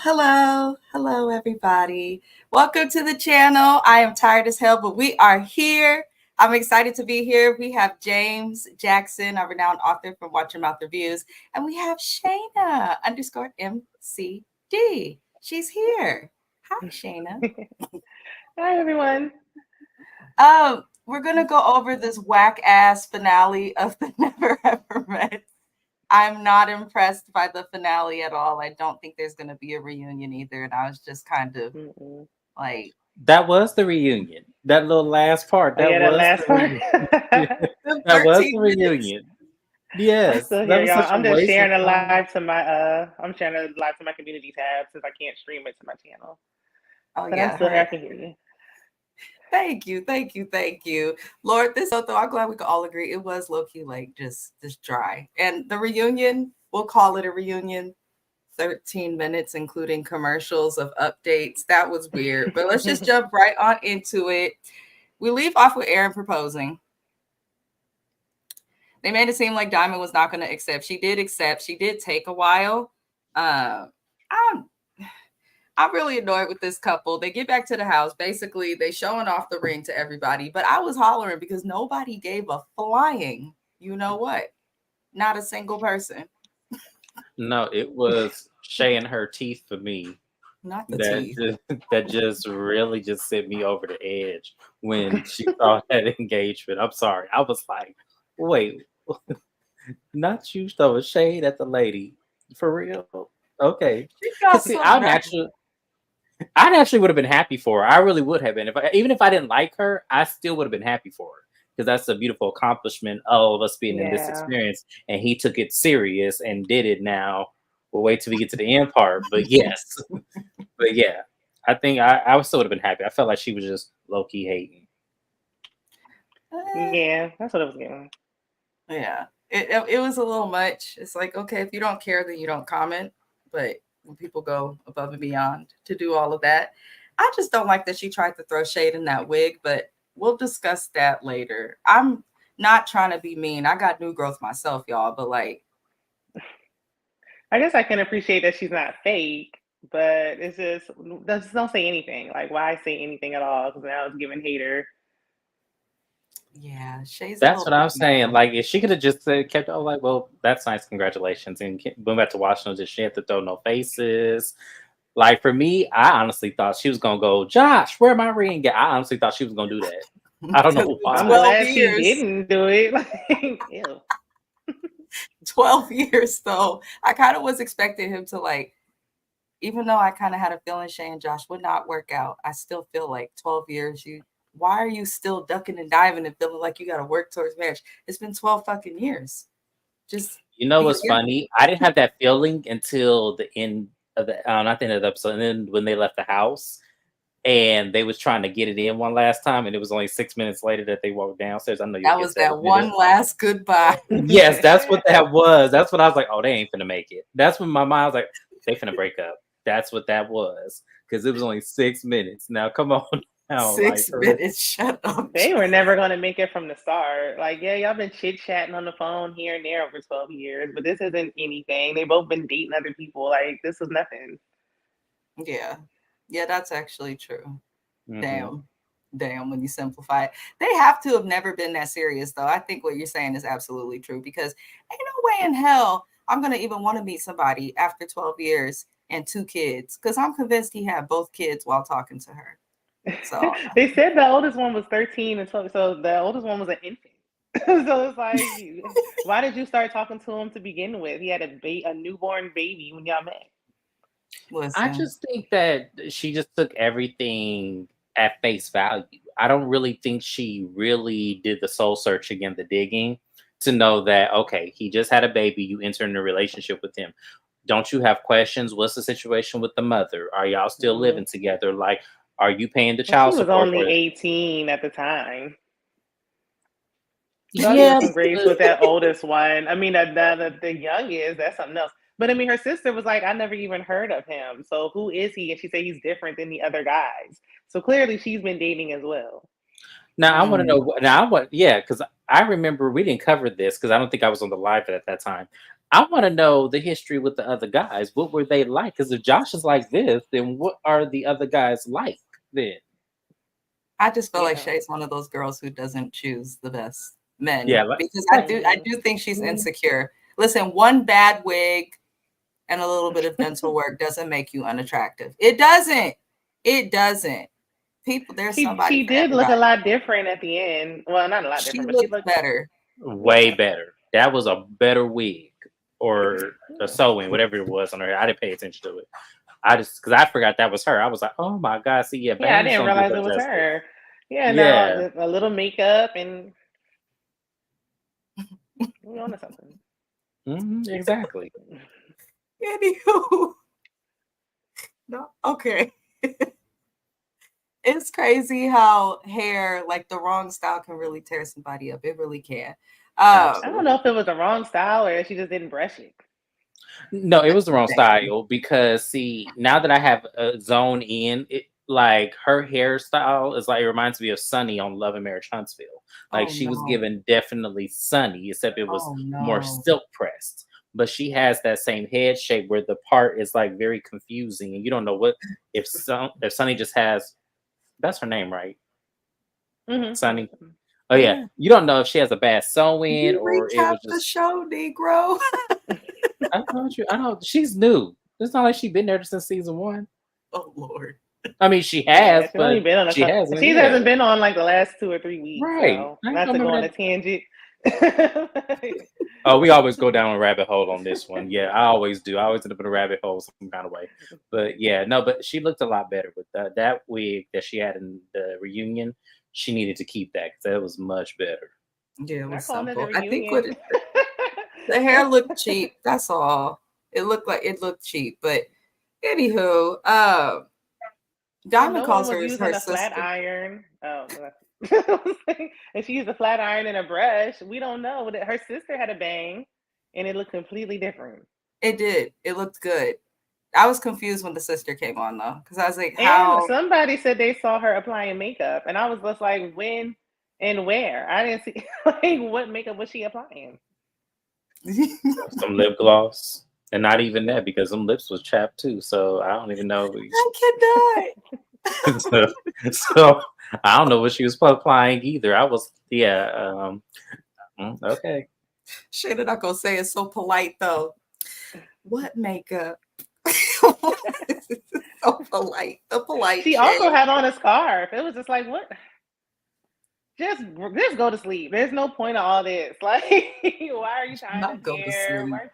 Hello, everybody. Welcome to the channel. I am tired as hell, but we are here. I'm excited to be here. We have James Jackson, a renowned author from Watch Your Mouth Reviews, and we have Shana _MCD. She's here. Hi, Shana. Hi, everyone. We're gonna go over this whack ass finale of the Never Ever Met. I'm not impressed by the finale at all. I don't think there's going to be a reunion either. And I was just kind of Mm-mm. like, That was the reunion. That little last part. Oh That yeah, that was last the part. reunion. the That was the 13 minutes. reunion. I'm Yes, still that here, was y'all. such a I'm just waste of sharing a time. live to my I'm sharing a live to my community tab since I can't stream it to my channel. Oh, But I'm yeah. still here. I Her. can hear you. Thank you. Lord, this though, I'm glad we could all agree it was low key like just dry. And the reunion, we'll call it a reunion. 13 minutes, including commercials of updates. That was weird. But let's just jump right on into it. We leave off with Aaron proposing. They made it seem like Diamond was not going to accept. She did accept. She did take a while. Uh, I'm I'm really annoyed with this couple. They get back to the house. Basically, they showing off the ring to everybody. But I was hollering because nobody gave a flying. You know what? Not a single person. No, it was Shay and her teeth for me. Not the That teeth. that just really just sent me over the edge when she saw that engagement. I'm sorry. I was like, wait, not you throwing shade at the lady. For real? Okay. She Cause got see, so mad. I actually would have been happy for her. I really would have been. Even if I didn't like her, I still would have been happy for her because that's a beautiful accomplishment of us being in this Yeah. experience. And he took it serious and did it. Now we'll wait till we get to the end part. But yes, but yeah, I think I still would have been happy. I felt like she was just low key hating. Eh, Yeah, that's what I was getting. yeah, it was a little much. It's like, okay, if you don't care, then you don't comment. But when people go above and beyond to do all of that, I just don't like that she tried to throw shade in that wig. But we'll discuss that later. I'm not trying to be mean. I got new growth myself, y'all. But like, I guess I can appreciate that she's not fake, but it's just don't say anything. Like, why say anything at all? Because now it's giving hater. yeah, Shay's a That's little what I'm picky. saying. Like if she could have just said, kept, oh, like, well, that's nice, congratulations, and went back to Washington. Did she have to throw no faces? Like for me, I honestly thought she was gonna go, Josh, where my ring at? I honestly thought she was gonna do that. I don't Took know me I'm why. 12 glad she years. didn't do it. Like, ew. 12 years though. I kind of was expecting him to like, even though I kind of had a feeling Shay and Josh would not work out, I still feel like 12 years, why are you still ducking and diving and feeling like you got to work towards marriage? It's been 12 fucking years. Just You know be what's together. funny? I didn't have that feeling until the end of the not the end of the episode, and then when they left the house and they was trying to get it in one last time, and it was only 6 minutes later that they walked downstairs. I know you'll That get was to that in that a minute. one last goodbye. Yes, that's what that was. That's what I was like. Oh, they ain't finna make it. That's when my mind was like, they finna break up. That's what that was because it was only 6 minutes. Now, come on, now, like, 6 minutes. Shut up. They were never going to make it from the start. Like, yeah, y'all been chit chatting on the phone here and there over 12 years, but this isn't anything. They both been dating other people. Like, this is nothing. Yeah. Yeah, that's actually true. hmm Damn. Damn, when you simplify it. They have to have never been that serious, though. I think what you're saying is absolutely true because ain't no way in hell I'm going to even want to meet somebody after 12 years and 2 kids because I'm convinced he had both kids while talking to her. So, They said the oldest one was 13 and 12, so the oldest one was an infant. So it's like, why did you start talking to him to begin with? He had a newborn baby when y'all met. I listen, just think that she just took everything at face value. I don't really think she really did the soul searching and the digging to know that, okay, he just had a baby. You enter in a relationship with him. Don't you have questions? What's the situation with the mother? Are y'all still Mm-hmm. living together? Like, are you paying the Well, she child was support only for it? 18 at the time. She gave her Yeah, some grace but with that oldest one. I mean, the youngest, that's something else. But I mean, her sister was like, I never even heard of him. So who is he? And she said he's different than the other guys. So clearly she's been dating as well. now I want to mm, know. Now I want, yeah, because I remember we didn't cover this because I don't think I was on the live at that time. I want to know the history with the other guys. What were they like? Because if Josh is like this, then what are the other guys like then? I just feel like Yeah. Shay's one of those girls who doesn't choose the best men. Yeah, Because I do think she's insecure. Listen, one bad wig and a little bit of dental work doesn't make you unattractive. It doesn't. It doesn't. People, there's somebody She for did look a everybody. lot different at the end. Well, not a lot She different, but she looked looked better. way better. That was a better wig or a sewing, whatever it was on her hair. I didn't pay attention to it. I just because I forgot that was her. I was like, oh my god, see, yeah, Yeah, I bangs didn't don't do realize her it was justice. her. Yeah, Yeah. no, a little makeup and we on to something. Exactly. Anywho, no, okay. It's crazy how hair, like the wrong style, can really tear somebody up. It really can. I don't know if it was the wrong style or she just didn't brush it. No, it was the wrong style because see, now that I have a zone in, it like her hairstyle is like it reminds me of Sunny on Love and Marriage Huntsville. Like she was given definitely Sunny, except it was more silk pressed. But she has that same head shape where the part is like very confusing, and you don't know what if Sunny just has. That's her name, right? Mm-hmm. Sunny. Oh yeah, you don't know if she has a bad sew-in or it was the just. show, Negro. I don't. She's new. It's not like she's been there since season 1. Oh Lord. I mean, she has, she's but only been on she hasn't. She hasn't been on like the last 2 or 3 weeks. Right. So not to go on a tangent. Oh, we always go down a rabbit hole on this one. Yeah, I always do. I always end up in a rabbit hole some kind of way. But yeah, no, but she looked a lot better with that wig that she had in the reunion. She needed to keep that because that was much better. Yeah, it was simple. I think the hair looked cheap. That's all. It looked cheap. But anywho, Diamond calls her using a sister. flat iron. Oh, and she used a flat iron and a brush. We don't know. Her sister had a bang, and it looked completely different. It did. It looked good. I was confused when the sister came on though, because I was like, "How?" And somebody said they saw her applying makeup, and I was just like, "When and where?" I didn't see like what makeup was she applying. Some lip gloss. And not even that because some lips was chapped too. So I don't even know. I cannot. so I don't know what she was applying either. I was, okay. Shayna not gonna say it's so polite though. What makeup? So polite. The polite. She also had on a scarf. It was just like, what? Just go to sleep. There's no point of all this. Like, why are you trying to go to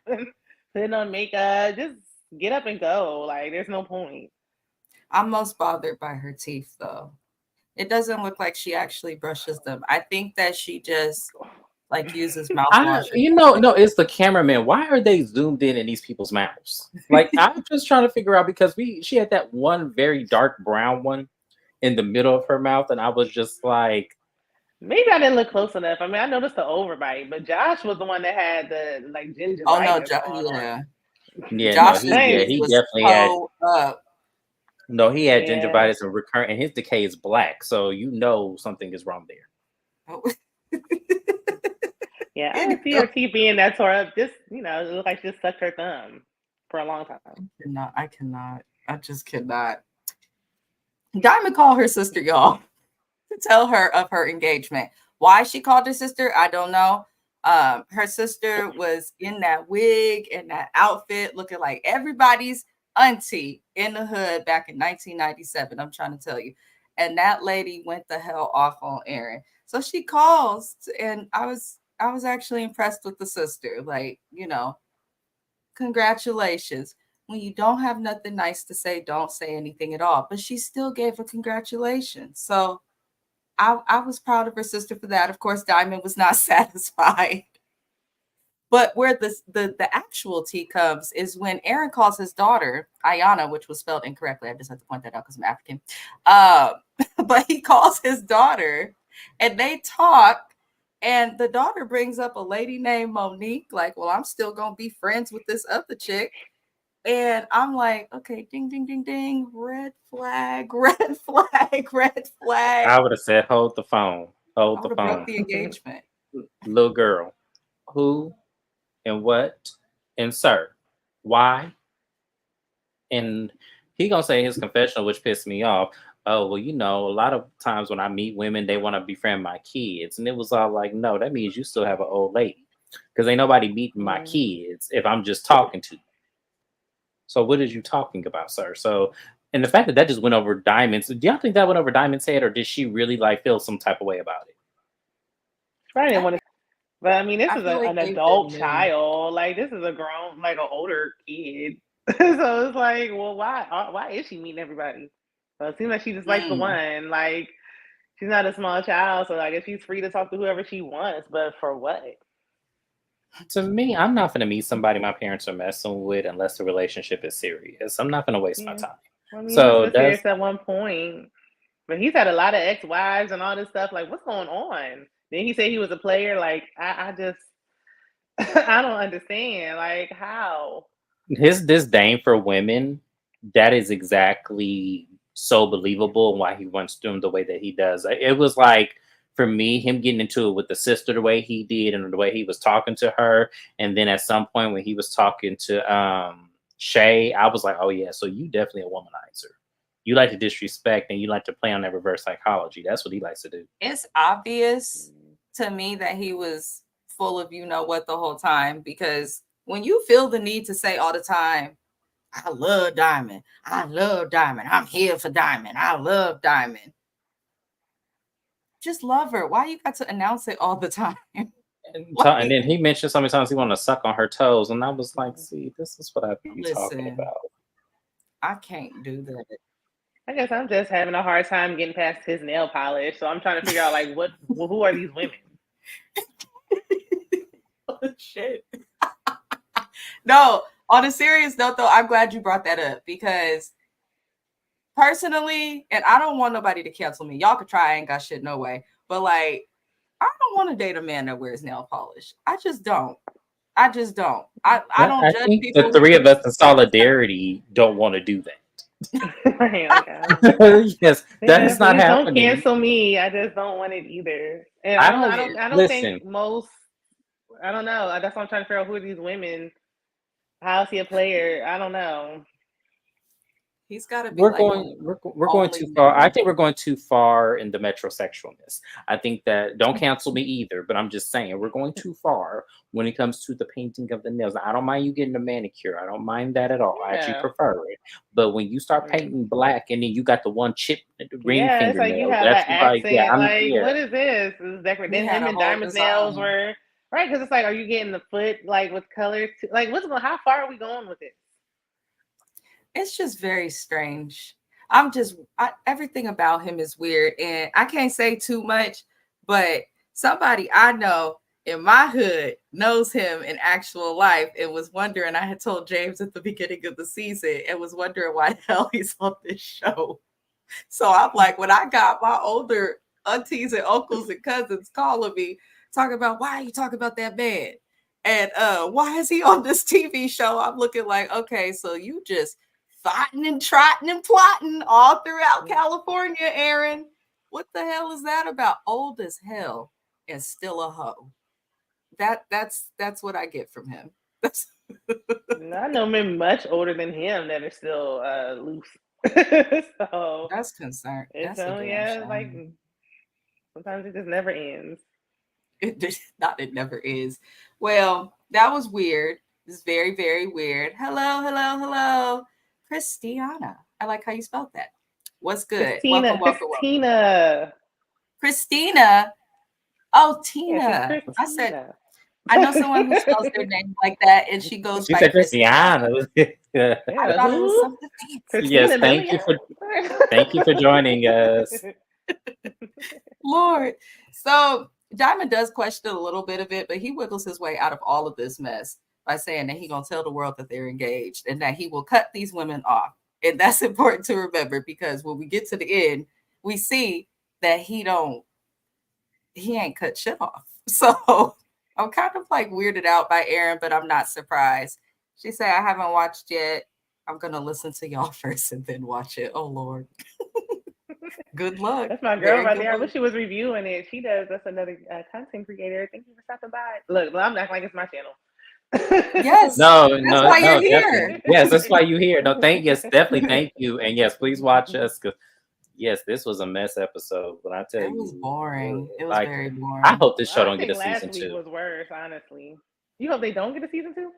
sleep? Putting on makeup? Just get up and go. Like, there's no point. I'm most bothered by her teeth, though. It doesn't look like she actually brushes them. I think that she just like uses mouthwash. No, it's the cameraman. Why are they zoomed in these people's mouths? Like, I'm just trying to figure out because she had that one very dark brown one in the middle of her mouth, and I was just like. Maybe I didn't look close enough. I mean, I noticed the overbite, but Josh was the one that had the like gingivitis. Oh no, yeah, Josh, he definitely had. No, he had gingivitis and recurrent, and his decay is black, so you know something is wrong there. Oh. Yeah, I didn't see her teeth being that tore up. Just it looked like she just sucked her thumb for a long time. I cannot. I just cannot. Diamond called her sister, y'all, to tell her of her engagement. Why she called her sister, I don't know. Her sister was in that wig and that outfit, looking like everybody's auntie in the hood back in 1997. I'm trying to tell you. And that lady went the hell off on Aaron. So she calls, and I was actually impressed with the sister. Like, congratulations. When you don't have nothing nice to say, don't say anything at all. But she still gave a congratulations. So I was proud of her sister for that. Of course, Diamond was not satisfied. But where the actual tea comes is when Aaron calls his daughter, Ayana, which was spelled incorrectly. I just have to point that out because I'm African. But he calls his daughter and they talk. And the daughter brings up a lady named Monique, like, well, I'm still going to be friends with this other chick. And I'm like, okay, ding, ding, ding, ding, red flag, red flag, red flag. I would have said, hold the phone. Hold the phone. Broke the engagement. Little girl, who and what And sir, why? And he gonna say his confessional, which pissed me off. Oh, well, a lot of times when I meet women, they want to befriend my kids. And it was all like, no, that means you still have an old lady. Because ain't nobody meeting my kids if I'm just talking to you. So what is you talking about, sir? So, and the fact that just went over Diamond's, do y'all think that went over Diamond's head, or did she really like feel some type of way about it? Probably didn't want to. But I mean, this is like an adult child. Like, this is a grown, like an older kid. So it's like, well, why is she meeting everybody? So it seems like she just likes the one. Like, she's not a small child, so I guess she's free to talk to whoever she wants. But for what? To me, I'm not going to meet somebody my parents are messing with unless the relationship is serious. I'm not going to waste my time. I mean, so that's serious at one point. But he's had a lot of ex-wives and all this stuff. Like, what's going on? Then he said he was a player. Like, I just, I don't understand. Like, how? His disdain for women, that is exactly so believable and why he wants to do the way that he does. It was like, for me, him getting into it with the sister the way he did and the way he was talking to her. And then at some point when he was talking to Shay, I was like, oh yeah, so you definitely a womanizer. You like to disrespect and you like to play on that reverse psychology. That's what he likes to do. It's obvious to me that he was full of what the whole time, because when you feel the need to say all the time, I love Diamond, I'm here for Diamond, I love Diamond. Just love her. Why you got to announce it all the time? And then he mentioned so many times he wanted to suck on her toes, and I was like, see, this is what I be talking about. I can't do that. I guess I'm just having a hard time getting past his nail polish. So I'm trying to figure out, like, who are these women? Oh, shit. No, on a serious note, though, I'm glad you brought that up, because personally, and I don't want nobody to cancel me. Y'all could try. I ain't got shit no way. But, like, I don't want to date a man that wears nail polish. I just don't. I don't judge think people. The three of us in solidarity don't want to do that. Yes, that is not happening. Don't cancel me. I just don't want it either. And I don't think most. I don't know. That's what I'm trying to figure out. Who are these women? How is he a player? I don't know. He's got to be. We're going too far. I think we're going too far in the metrosexualness. I think that, don't cancel me either, but I'm just saying we're going too far when it comes to the painting of the nails. I don't mind you getting a manicure. I don't mind that at all. I actually prefer it. But when you start painting black and then you got the one chip ring fingernail, it's like you have that accent. What is this? This is decorative. Then him and Diamond's nails were right, because it's like, are you getting the foot like with colors? Like, how far are we going with it? It's just very strange. Everything about him is weird, and I can't say too much, but somebody I know in my hood knows him in actual life and was wondering. I had told James at the beginning of the season and was wondering why the hell he's on this show. So I'm like, when I got my older aunties and uncles and cousins calling me, talking about, why are you talking about that man? And why is he on this TV show? I'm looking like, okay, so you just thoughting and trotting and plotting all throughout California, Aaron. What the hell is that about? Old as hell and still a hoe. That's what I get from him. I know men much older than him that are still loose. So that's concerned. Like sometimes it just never ends. It never is. Well, that was weird. It's very, very weird. Hello. Christiana. I like how you spelled that. What's good? Welcome. Christina. Oh, Tina. Yeah, I said, I know someone who spells their name like that, and she goes by Christiana. I thought it was something fancy. Yes, thank you for joining us. Lord. So Diamond does question a little bit of it, but he wiggles his way out of all of this mess by saying that he's going to tell the world that they're engaged and that he will cut these women off. And that's important to remember, because when we get to the end, we see that he ain't cut shit off. So I'm kind of like weirded out by Aaron, but I'm not surprised. She said, I haven't watched yet. I'm going to listen to y'all first and then watch it. Oh, Lord. Good luck. That's my girl right there. I wish she was reviewing it. She does. That's another content creator. Thank you for stopping by. Look, I'm acting like it's my channel. Yes. No, That's no, why no, you're here. definitely. Yes, that's why you're here. No, definitely thank you. And yes, please watch us, because yes, this was a mess episode. But I tell It was you, boring. It was like, very I boring. hope this show I don't get think a last season week 2. was worse, honestly. You hope they don't get a season 2?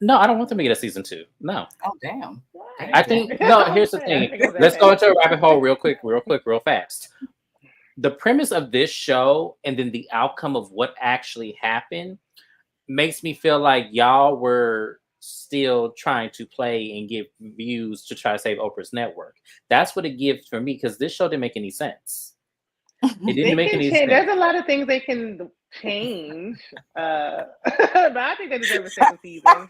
No, I don't want them to get a season 2. No. Oh damn. Why? I think no, here's the I thing. think it was that Let's go bad. into a rabbit hole real quick, real fast. The premise of this show and then the outcome of what actually happened makes me feel like y'all were still trying to play and get views to try to save Oprah's network. That's what it gives for me, because this show didn't make any sense. It didn't They make can any change. sense. There's a lot of things they can change. But I think they deserve a second season.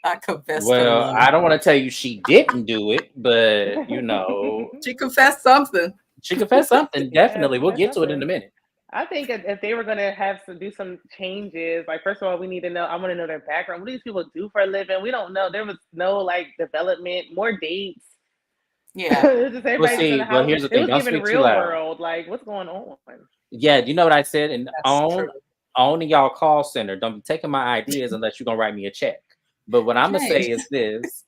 I confessed. Well, I don't want to tell you she didn't do it, but she confessed something. She confessed something. Definitely, we'll get to it in a minute. I think if they were gonna have to do some changes, like first of all, we need to know. I want to know their background. What do these people do for a living? We don't know. There was no like development, more dates. Yeah. It was just everybody just in the house. Here's the thing. It was giving real world. Like, what's going on? Yeah, you know what I said? And owning y'all call center. Don't be taking my ideas unless you're gonna write me a check. But what I'm gonna say is this: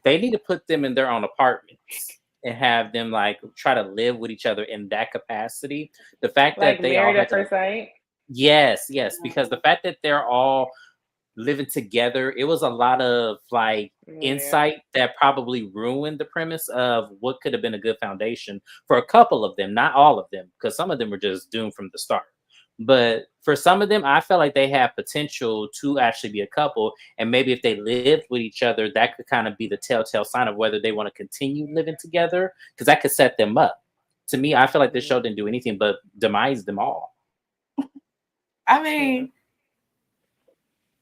they need to put them in their own apartments and have them like try to live with each other in that capacity. The fact like that they married all at first sight. Yes, because the fact that they're all living together, it was a lot of like insight that probably ruined the premise of what could have been a good foundation for a couple of them, not all of them, because some of them were just doomed from the start. But for some of them, I felt like they have potential to actually be a couple. And maybe if they lived with each other, that could kind of be the telltale sign of whether they want to continue living together, because that could set them up. To me, I feel like this show didn't do anything but demise them all. I mean,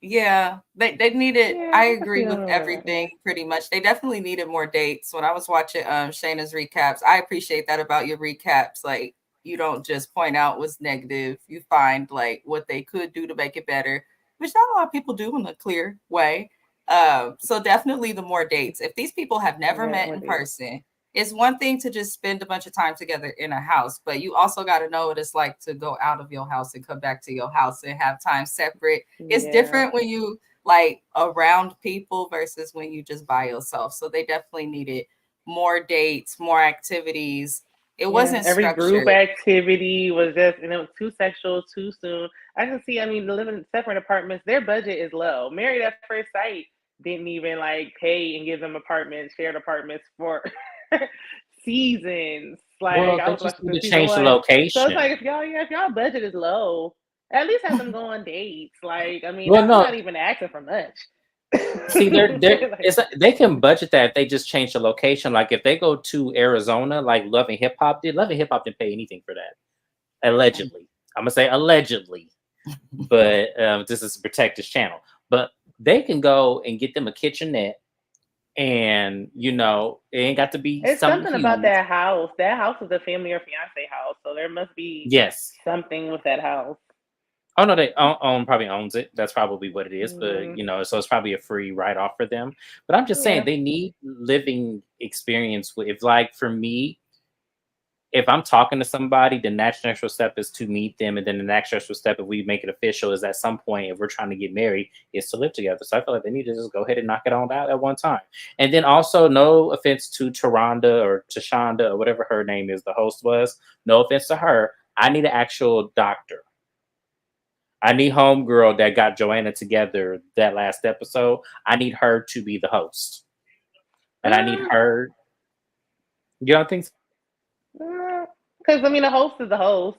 yeah, they needed. I agree with everything pretty much. They definitely needed more dates. When I was watching Shana's recaps, I appreciate that about your recaps. Like, you don't just point out what's negative. You find like what they could do to make it better, which not a lot of people do in a clear way. So definitely the more dates. If these people have never met in person, it's one thing to just spend a bunch of time together in a house, but you also got to know what it's like to go out of your house and come back to your house and have time separate. It's different when you like around people versus when you just by yourself. So they definitely needed more dates, more activities. It wasn't every structured. Group activity was just, and it was too sexual, too soon. I can see, I mean, living in separate apartments, their budget is low. Married at First Sight didn't even like pay and give them apartments, shared apartments for seasons. Like, well, I was just watching to change the location. So it's like if y'all budget is low, at least have them go on dates. Like, I mean, that's not even asking for much. See, they can budget that if they just change the location. Like if they go to Arizona, like Love and Hip Hop did. Love and Hip Hop didn't pay anything for that. Allegedly. I'm gonna say allegedly. But this is protect this channel. But they can go and get them a kitchenette. And it ain't got to be. It's something about that house. That house is a family or fiance house, so there must be something with that house. Oh no, they probably owns it. That's probably what it is. But so it's probably a free write off for them. But I'm just saying they need living experience. If like for me, if I'm talking to somebody, the next natural step is to meet them, and then the next natural step, if we make it official, is at some point, if we're trying to get married, is to live together. So I feel like they need to just go ahead and knock it on out at one time. And then also, no offense to Taronda or Tashonda or whatever her name is, the host was. No offense to her. I need an actual doctor. I need homegirl that got Joanna together that last episode. I need her to be the host, and I need her. You don't think so? Because I mean, the host is the host.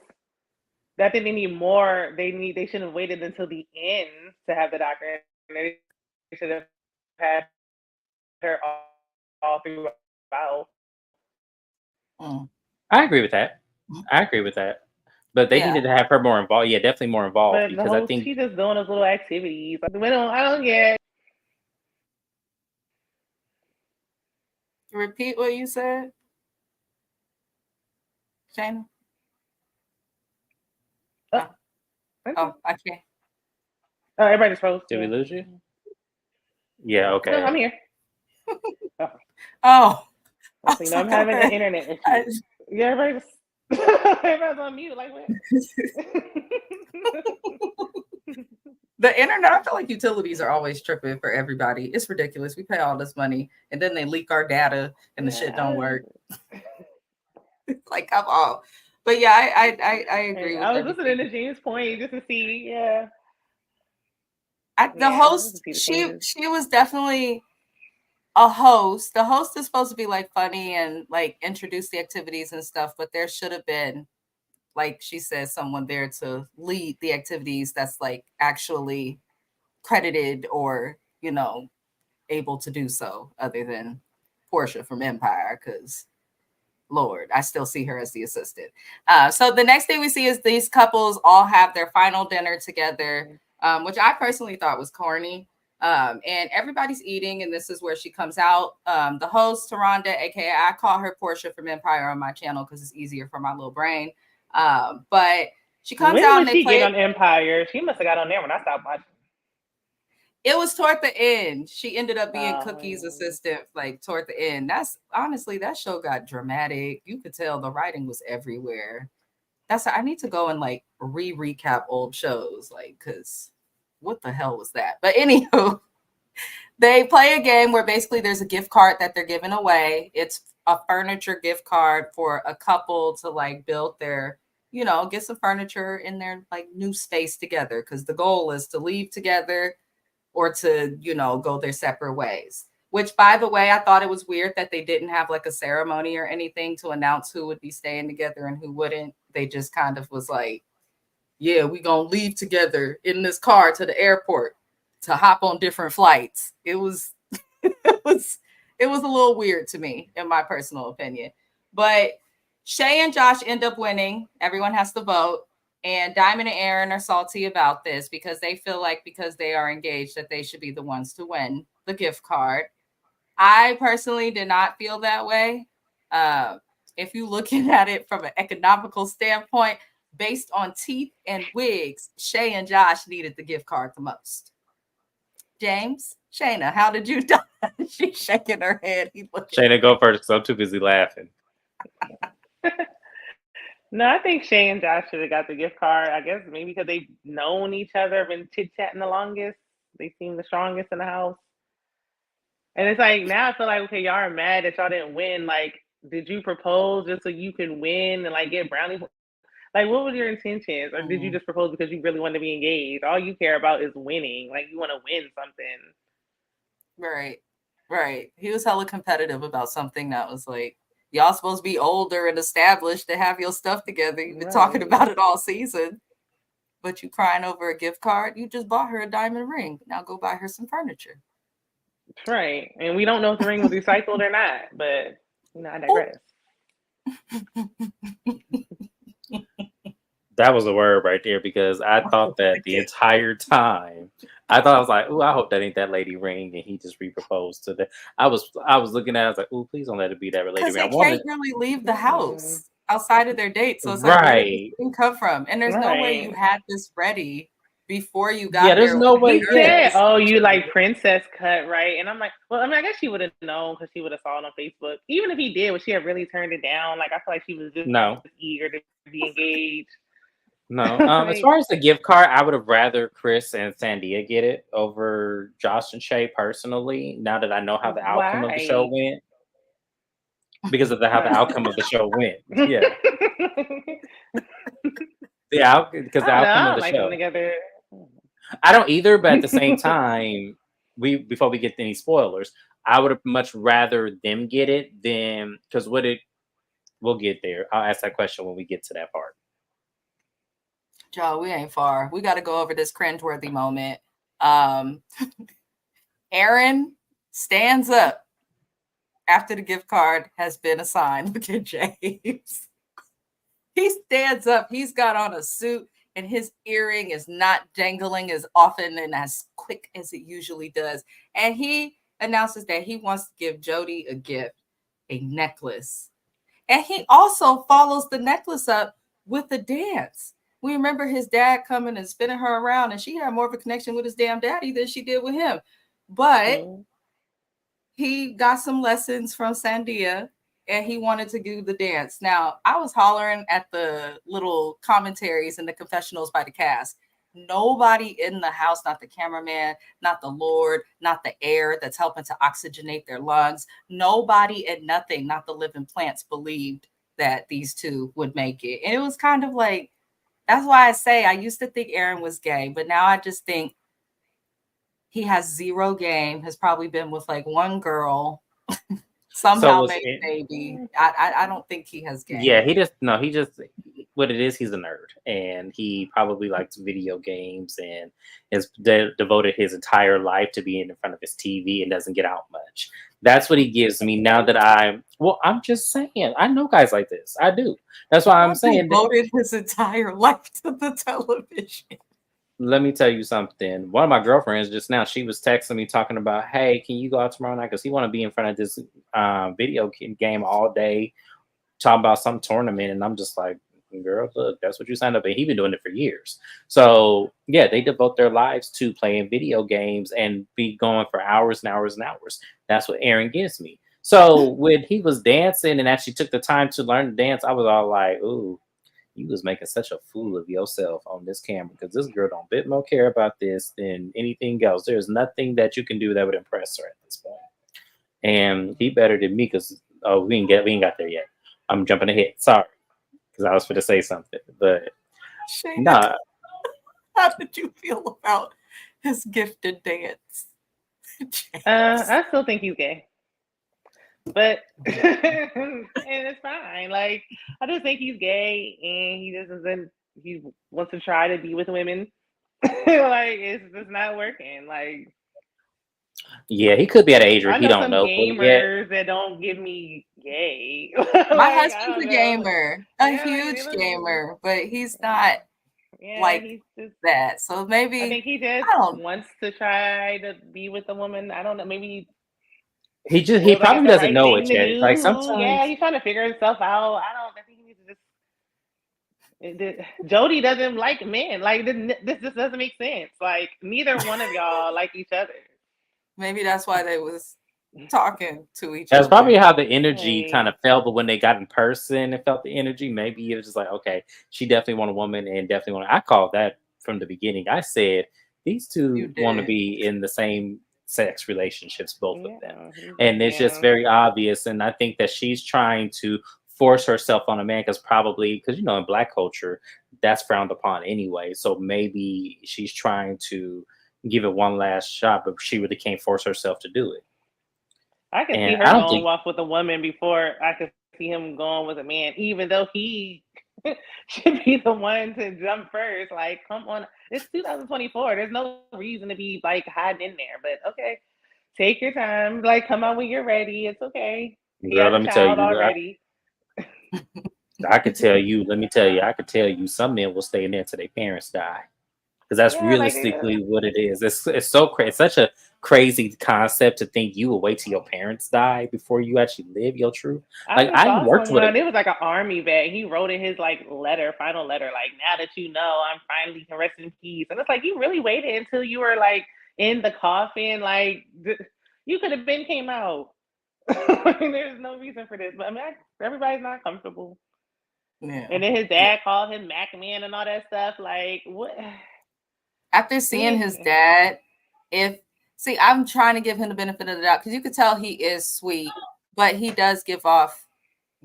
I think they need more. They shouldn't have waited until the end to have the doctor. They should have had her all throughout. I agree with that. But they needed to have her more involved. Yeah, definitely more involved. But because I think she's just doing those little activities. I don't get. Repeat what you said, Shana. I can't. Oh, everybody's froze. Did we lose you? Yeah. Okay. No, I'm here. I'm having an internet issue. Yeah, everybody's on mute. Like what? The internet, I feel like utilities are always tripping for everybody. It's ridiculous. We pay all this money and then they leak our data and the shit don't work. Like, come on. But yeah, I agree with I was everything. listening to James' point just to see, The host, she was definitely a host. The host is supposed to be like funny and like introduce the activities and stuff, but there should have been, like she said, someone there to lead the activities that's like actually credited or, you know, able to do so, other than Portia from Empire, because Lord, I still see her as the assistant. So the next thing we see is these couples all have their final dinner together, which I personally thought was corny. And everybody's eating, and this is where she comes out. The host, Taronda, aka I call her Portia from Empire on my channel because it's easier for my little brain. But she comes out and they play. Get on Empire? She must have got on there when I stopped watching. It was toward the end. She ended up being Cookie's assistant, like toward the end. That's honestly, that show got dramatic. You could tell the writing was everywhere. I need to go and like recap old shows, like, because what the hell was that? But anywho, they play a game where basically there's a gift card that they're giving away. It's a furniture gift card for a couple to like build their, you know, get some furniture in their like new space together, because the goal is to leave together or to, you know, go their separate ways. Which, by the way, I thought it was weird that they didn't have like a ceremony or anything to announce who would be staying together and who wouldn't. They just kind of was like, yeah, we gonna leave together in this car to the airport to hop on different flights. It was it was a little weird to me, in my personal opinion. But Shay and Josh end up winning. Everyone has to vote. And Diamond and Aaron are salty about this because they feel like because they are engaged that they should be the ones to win the gift card. I personally did not feel that way. If you're looking at it from an economical standpoint, based on teeth and wigs, Shay and Josh needed the gift card the most. James, Shayna, how did you die? She's shaking her head. Shayna, go first because I'm too busy laughing. No, I think Shay and Josh should have got the gift card. I guess maybe because they've known each other, been chit-chatting the longest. They seem the strongest in the house. And it's like, now I feel like, okay, y'all are mad that y'all didn't win. Like, did you propose just so you can win and like get brownie? Like, what was your intentions? Or did you just propose because you really want to be engaged? All you care about is winning. Like, you want to win something. Right. He was hella competitive about something that was like, y'all supposed to be older and established to have your stuff together. You've been talking about it all season. But you crying over a gift card? You just bought her a diamond ring. Now go buy her some furniture. Right. And we don't know if the ring was recycled or not. But, you know, I digress. That was a word right there, because I thought that the entire time. I was like, "Ooh, I hope that ain't that lady ring," and he just re-proposed to that. I was looking at it, I was like, "Ooh, please don't let it be that lady ring." Because they can't really leave the house outside of their date, so it's like, where did this thing come from? And there's no way you had this ready before you got there. There's no way. He said, "Oh, you like princess cut, right?" And I'm like, well, I mean, I guess she would have known because she would have saw it on Facebook. Even if he did, would she have really turned it down? Like, I feel like she was just eager to be engaged. No. As far as the gift card, I would have rather Chris and Sandia get it over Josh and Shay personally, now that I know how the outcome of the show went. Because of how the outcome of the show went. Yeah. Because the outcome of the show. Together. I don't either, but at the same time, before we get to any spoilers, I would have much rather them get it than, because we'll get there. I'll ask that question when we get to that part. Joe, we ain't far. We got to go over this cringeworthy moment. Aaron stands up after the gift card has been assigned. Look at James. He stands up. He's got on a suit, and his earring is not dangling as often and as quick as it usually does. And he announces that he wants to give Jody a gift, a necklace. And he also follows the necklace up with a dance. We remember his dad coming and spinning her around, and she had more of a connection with his damn daddy than she did with him. But he got some lessons from Sandia, and he wanted to do the dance. Now, I was hollering at the little commentaries and the confessionals by the cast. nobody in the house, not the cameraman, not the Lord, not the air that's helping to oxygenate their lungs, nobody and nothing, not the living plants, believed that these two would make it. And it was kind of like, that's why I say I used to think Aaron was gay, but now I just think he has zero game, has probably been with like one girl, somehow made a baby. I don't think he has game. Yeah, he just what it is, he's a nerd, and he probably likes video games and has devoted his entire life to being in front of his TV and doesn't get out much. That's what he gives me now that I'm just saying, I know guys like this. I do. That's why I'm saying devoted his entire life to the television. Let me tell you something. One of my girlfriends just now, she was texting me talking about, hey, can you go out tomorrow night? Because he want to be in front of this video game all day, talking about some tournament. And I'm just like, girl, look, that's what you signed up. And he's been doing it for years. So yeah, they devote their lives to playing video games and be going for hours and hours and hours. That's what Aaron gives me. So when he was dancing and actually took the time to learn to dance, I was all like, ooh, you was making such a fool of yourself on this camera, because this girl don't bit more care about this than anything else. There's nothing that you can do that would impress her at this point. And he better than me, because we ain't got there yet. I'm jumping ahead. Sorry, because I was going to say something, but Shana, nah. How did you feel about his gifted dance? I still think he's gay. But and it's fine. Like, I just think he's gay and he wants to try to be with women. Like, it's just not working. Like, yeah, he could be at an age where he don't know. Gamers that don't give me gay. My husband's a gamer, huge gamer, but he's not he's just that. So maybe I think he just wants to try to be with a woman. I don't know. Maybe he probably doesn't know it yet. Like sometimes, he's trying to figure himself out. I think he needs to just. Jody doesn't like men. Like, this just doesn't make sense. Like, neither one of y'all like each other. Maybe that's why they was talking to each other. That's probably how the energy kind of felt, but when they got in person and felt the energy, maybe it was just like, okay, she definitely want a woman and definitely want. I called that from the beginning. I said these two want to be in the same sex relationships, both of them, and it's just very obvious. And I think that she's trying to force herself on a man because in Black culture that's frowned upon anyway. So maybe she's trying to give it one last shot, but she really can't force herself to do it. I could see her going off with a woman before I could see him going with a man, even though he should be the one to jump first. Like, come on, it's 2024. There's no reason to be like hiding in there. But okay, take your time. Like, come on when you're ready. It's okay. Girl, let me tell you already. I could tell you. Let me tell you. I could tell you. Some men will stay in there till their parents die. Because that's realistically what it is. It's so crazy. It's such a crazy concept to think you will wait till your parents die before you actually live your truth. Like, I worked with it was like an army vet. He wrote in his like final letter, like, now that you know, I'm finally can rest in peace. And it's like, you really waited until you were like in the coffin. Like, you could have came out. There's no reason for this. But I mean, everybody's not comfortable. Yeah. And then his dad called him Mac Man and all that stuff. Like, what? After seeing his dad, I'm trying to give him the benefit of the doubt, because you could tell he is sweet, but he does give off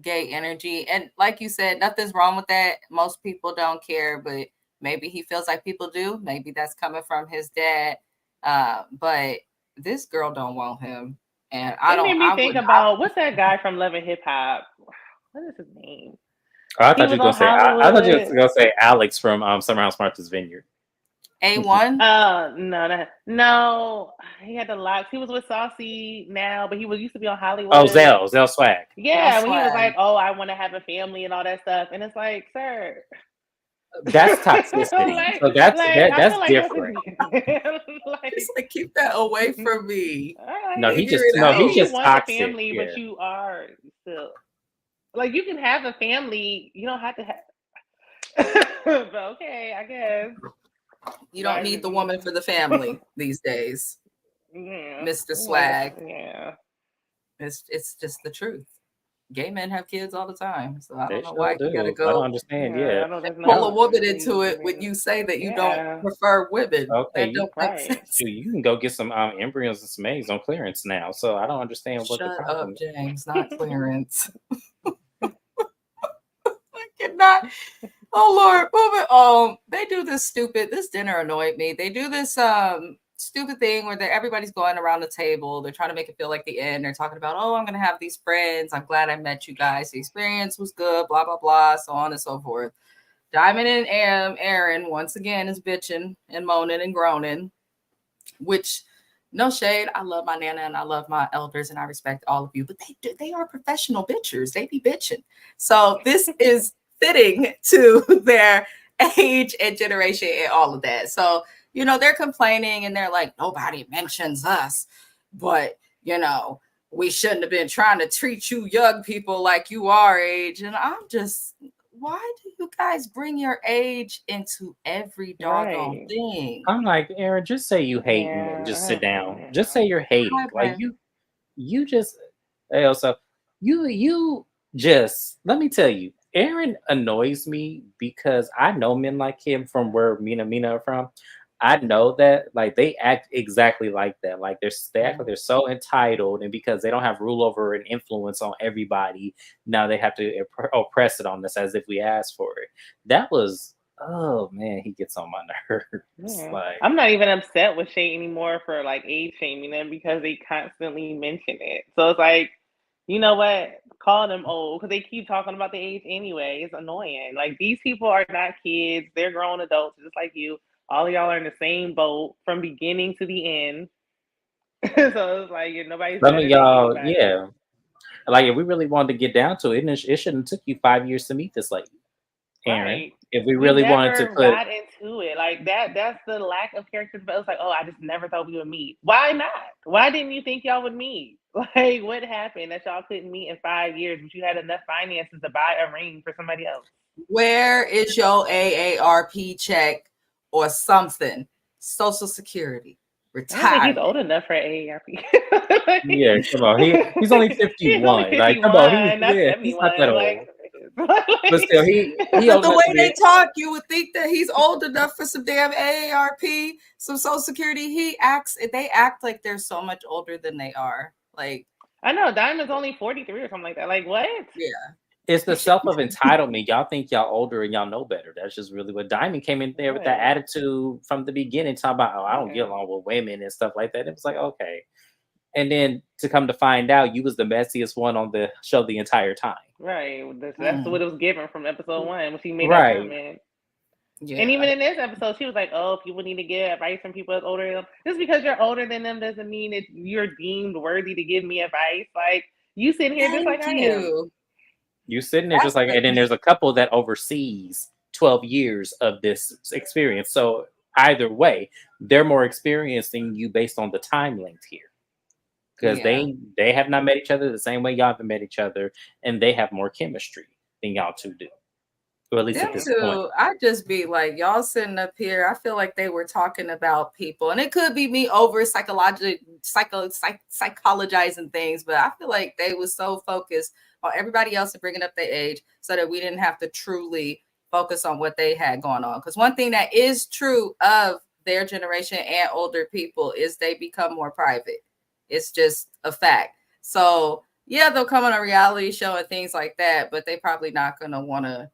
gay energy. And like you said, nothing's wrong with that. Most people don't care, but maybe he feels like people do. Maybe that's coming from his dad. But this girl don't want him. And made me think about what's that guy from Love and Hip Hop? What is his name? Oh, I thought you were gonna say. I thought you were gonna say Alex from Summer House Martha's Vineyard. A1? No. He had the locks. He was with Saucy now, but he used to be on Hollywood. Oh, Zell Swag. Yeah, when he was like, "Oh, I want to have a family" and all that stuff, and it's like, sir, that's toxicity. So that's different. It's like, keep that away from me. No, he's just toxic. Family, yeah. But you are still like, you can have a family. You don't have to have. But okay, I guess. You don't need the woman for the family these days, Mr. Swag. Yeah, it's just the truth. gay men have kids all the time. So I They don't know sure why you gotta do. I don't go understand. Yeah, Yeah. I know there's pull a no woman into it when reason. you say that you don't Yeah. prefer women. Okay, That don't make Right. sense. shoot, you can go get some embryos and some eggs on clearance now. So I don't understand what the Shut problem up, is. James, not clearance. I cannot. Oh Lord, moving on. They do this dinner annoyed me. They do this stupid thing where everybody's going around the table. They're trying to make it feel like the end. They're talking about, oh, I'm gonna have these friends. I'm glad I met you guys. The experience was good, blah, blah, blah, so on and so forth. Diamond and Aaron once again is bitching and moaning and groaning, which no shade. I love my nana and I love my elders and I respect all of you, but they are professional bitchers. They be bitching. So this is fitting to their age and generation and all of that. So, you know, they're complaining and they're like, nobody mentions us, but you know, we shouldn't have been trying to treat you young people like you are age. And I'm just, why do you guys bring your age into every doggone Right. thing? I'm like, Aaron, just say you hating and just sit down. Just say you're hating. Hi, Like Brent. you just also you just let me tell you, Aaron annoys me because I know men like him from where Mina are from. I know that like they act exactly like that. Like they act like they're so entitled, and because they don't have rule over and influence on everybody, now they have to oppress it on us as if we asked for it. That was oh man, he gets on my nerves. Yeah. Like I'm not even upset with Shay anymore for like age shaming them because they constantly mention it. So it's like, you know what? Call them old because they keep talking about the age anyway. It's annoying. Like these people are not kids; they're grown adults just like you. All of y'all are in the same boat from beginning to the end. So it's like nobody's some of better than y'all, anybody. yeah. Like if we really wanted to get down to it, it shouldn't have took you 5 years to meet this lady, Aaron. Right. If we We really wanted to never put got into it. Like that's the lack of character development. It's like, oh, I just never thought we would meet. Why not? Why didn't you think y'all would meet? Like what happened that y'all couldn't meet in 5 years, but you had enough finances to buy a ring for somebody else? Where is your AARP check or something? Social Security, I don't think he's retirement. old enough for AARP. yeah, come on. He's only He's only 51. Like, come on, 51, not he's not that 71. old. Like, But still he But old the enough to way be they talk, you would think that he's old enough for some damn AARP, some Social Security. They act like they're so much older than they are. Like, I know Diamond's only 43 or something like that. Like what? yeah. it's the self of entitlement. Y'all think y'all older and y'all know better. That's just really what Diamond came in there with that Right. attitude from the beginning, talking about, oh, I don't get along with women and stuff like that. It was like, okay. And then to come to find out, you was the messiest one on the show the entire time. Right. That's what it was given from episode 1 when she made that Right. comment. Yeah. And even in this episode, she was like, "Oh, people need to get advice from people that's older than them. Just because you're older than them doesn't mean that you're deemed worthy to give me advice. Like you sitting here just like I am." You sitting there just That's like, what and then there's a couple that oversees 12 years of this experience. So either way, they're more experienced than you based on the time length here. Because they have not met each other the same way y'all haven't met each other, and they have more chemistry than y'all two do. Or at least them at this point. two, I just be like, y'all sitting up here. I feel like they were talking about people, and it could be me over psychologizing things, but I feel like they was so focused on everybody else and bringing up their age, so that we didn't have to truly focus on what they had going on. Because one thing that is true of their generation and older people is they become more private. It's just a fact. So yeah, they'll come on a reality show and things like that, but they probably not gonna want to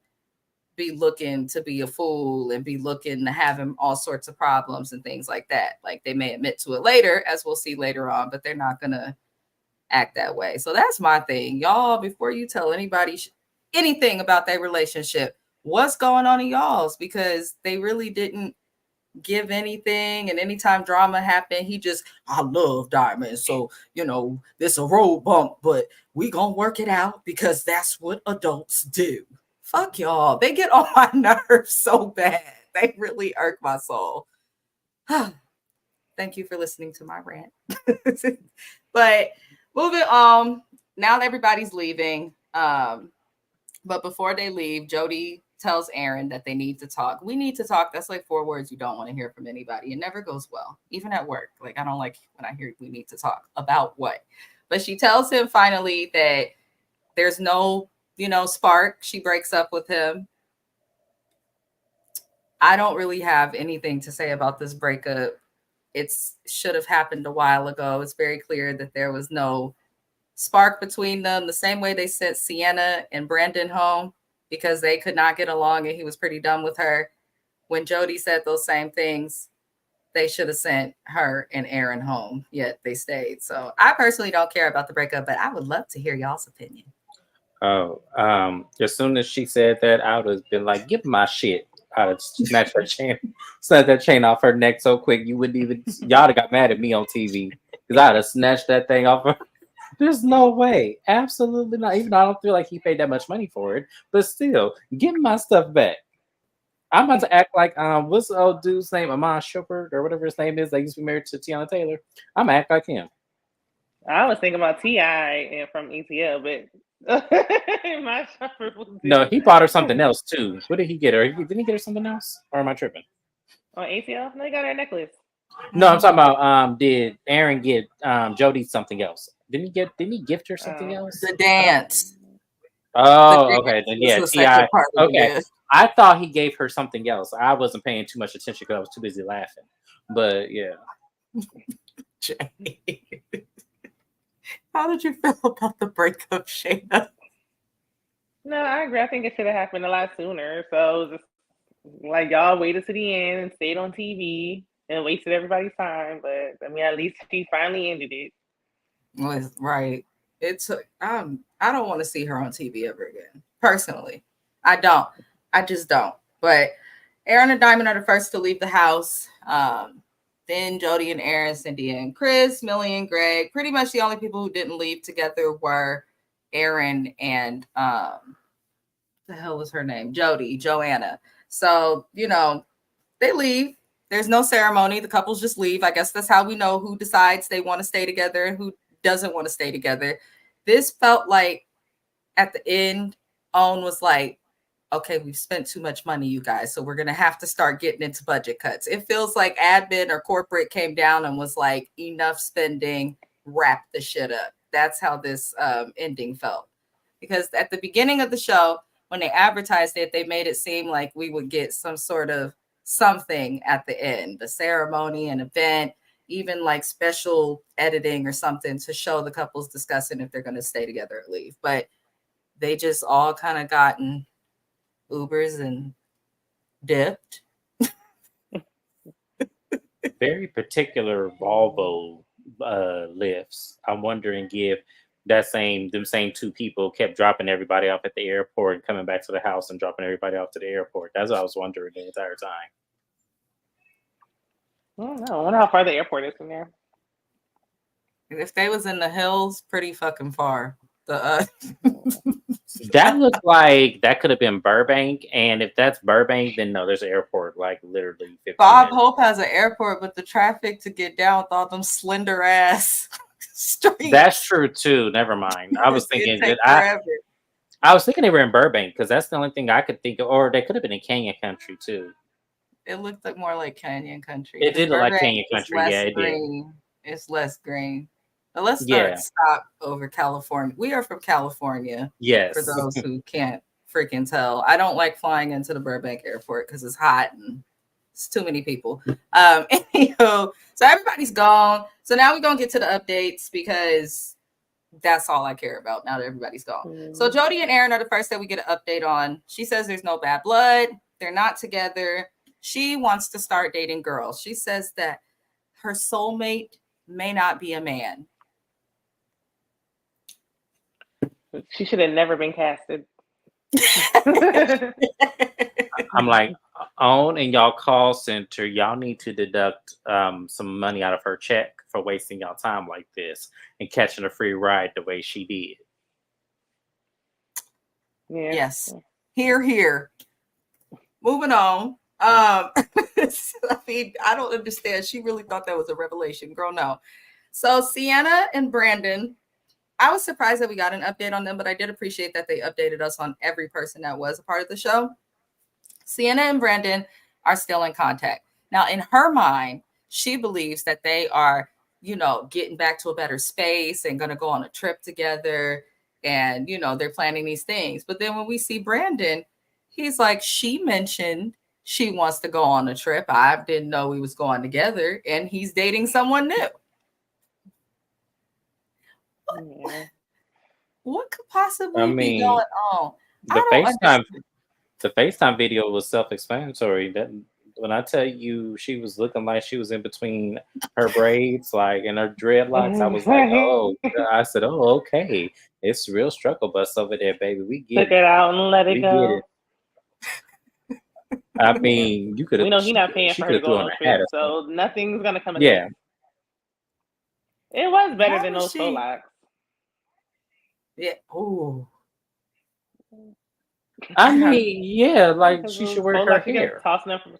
be looking to be a fool and be looking to have him all sorts of problems and things like that. Like they may admit to it later, as we'll see later on, but they're not gonna act that way. So that's my thing, y'all. Before you tell anybody anything about their relationship, what's going on in y'all's, because they really didn't give anything. And anytime drama happened, he just, I love Diamond, so you know this a road bump, but we gonna work it out because that's what adults do. Fuck y'all. They get on my nerves so bad. They really irk my soul. Thank you for listening to my rant. But moving on, now that everybody's leaving, but before they leave, Jody tells Aaron that they need to talk. We need to talk. That's like 4 words you don't want to hear from anybody. It never goes well, even at work. Like, I don't like when I hear we need to talk about what. But she tells him finally that There's no, spark. She breaks up with him. I don't really have anything to say about this breakup. It should have happened a while ago. It's very clear that there was no spark between them, the same way they sent Sienna and Brandon home because they could not get along and he was pretty done with her. When Jody said those same things, they should have sent her and Aaron home, yet they stayed. So I personally don't care about the breakup, but I would love to hear y'all's opinion. Oh, as soon as she said that, I would have been like, give my shit. I'd have snatched her chain, snatched that chain off her neck so quick you wouldn't even, y'all would have got mad at me on TV because I'd have snatched that thing off her. There's no way. Absolutely not. Even though I don't feel like he paid that much money for it, but still, give my stuff back. I'm about to act like what's the old dude's name? Amon Shepard or whatever his name is. They used to be married to Tiana Taylor. I'm gonna act like him. I was thinking about T.I. and from ETL, but my shopper was No, he bought her something else too. What did he get her? Didn't he get her something else? Or am I tripping? on ATL. No, he got her a necklace. No, I'm talking about did Aaron get Jody something else? Didn't he gift her something else? The dance. Oh, okay. Then yeah, T.I. Okay. Okay. I thought he gave her something else. I wasn't paying too much attention because I was too busy laughing. But yeah. How did you feel about the breakup, Shayna? No, I agree. I think it should have happened a lot sooner. So just like y'all waited to the end and stayed on TV and wasted everybody's time. But I mean, at least she finally ended it. Right. It's I don't want to see her on TV ever again. Personally, I don't. I just don't. But Aaron and Diamond are the first to leave the house. Then Jody and Aaron, Cindy and Chris, Millie and Greg. Pretty much the only people who didn't leave together were Aaron and the hell was her name? Joanna. So, they leave. There's no ceremony. The couples just leave. I guess that's how we know who decides they want to stay together and who doesn't want to stay together. This felt like at the end, Owen was like, okay, we've spent too much money, you guys, so we're going to have to start getting into budget cuts. It feels like admin or corporate came down and was like, enough spending, wrap the shit up. That's how this ending felt. Because at the beginning of the show, when they advertised it, they made it seem like we would get some sort of something at the end, a ceremony, an event, even like special editing or something to show the couples discussing if they're going to stay together or leave. But they just all kind of gotten Ubers and dipped. Very particular Volvo lifts. I'm wondering if them same two people kept dropping everybody off at the airport and coming back to the house and dropping everybody off to the airport. That's what I was wondering the entire time. I don't know. I wonder how far the airport is from there. If they was in the hills, pretty fucking far. That looked like that could have been Burbank, and if that's Burbank, then no, there's an airport like literally 15 Bob minutes. Hope has an airport, but the traffic to get down with all them slender ass streets. That's true too. Never mind. I was thinking that forever. I was thinking they were in Burbank because that's the only thing I could think of, or they could have been in Canyon Country too. It looked like more like Canyon Country. It did look like Canyon Country. Yeah, it green. did. It's less green. But let's stop over California. We are from California. Yes. For those who can't freaking tell. I don't like flying into the Burbank airport because it's hot and it's too many people. Anywho, so everybody's gone. So now we're going to get to the updates because that's all I care about now that everybody's gone. So Jody and Aaron are the first that we get an update on. She says there's no bad blood. They're not together. She wants to start dating girls. She says that her soulmate may not be a man. She should have never been casted. I'm like, Own and y'all call center, y'all need to deduct some money out of her check for wasting y'all time like this and catching a free ride the way she did. Yeah. Yes. Here. Moving on. I mean, I don't understand. She really thought that was a revelation. Girl, no. So Sienna and Brandon, I was surprised that we got an update on them, but I did appreciate that they updated us on every person that was a part of the show. Sienna and Brandon are still in contact. Now, in her mind, she believes that they are, getting back to a better space and going to go on a trip together. and they're planning these things. But then when we see Brandon, he's like, she mentioned she wants to go on a trip. I didn't know we was going together, and he's dating someone new. Yeah. What could possibly be going on? The FaceTime video was self-explanatory. That when I tell you she was looking like she was in between her braids, like and her dreadlocks, I was like, oh, I said, oh, okay, it's real struggle bus over there, baby. We get Took it out and let it go. I mean, you could have. We know he's not paying for her to go on a trip, so nothing's gonna come of it. It was better than those faux locks. Yeah. Oh. I mean, yeah, like she should wear her hair. Tossing them from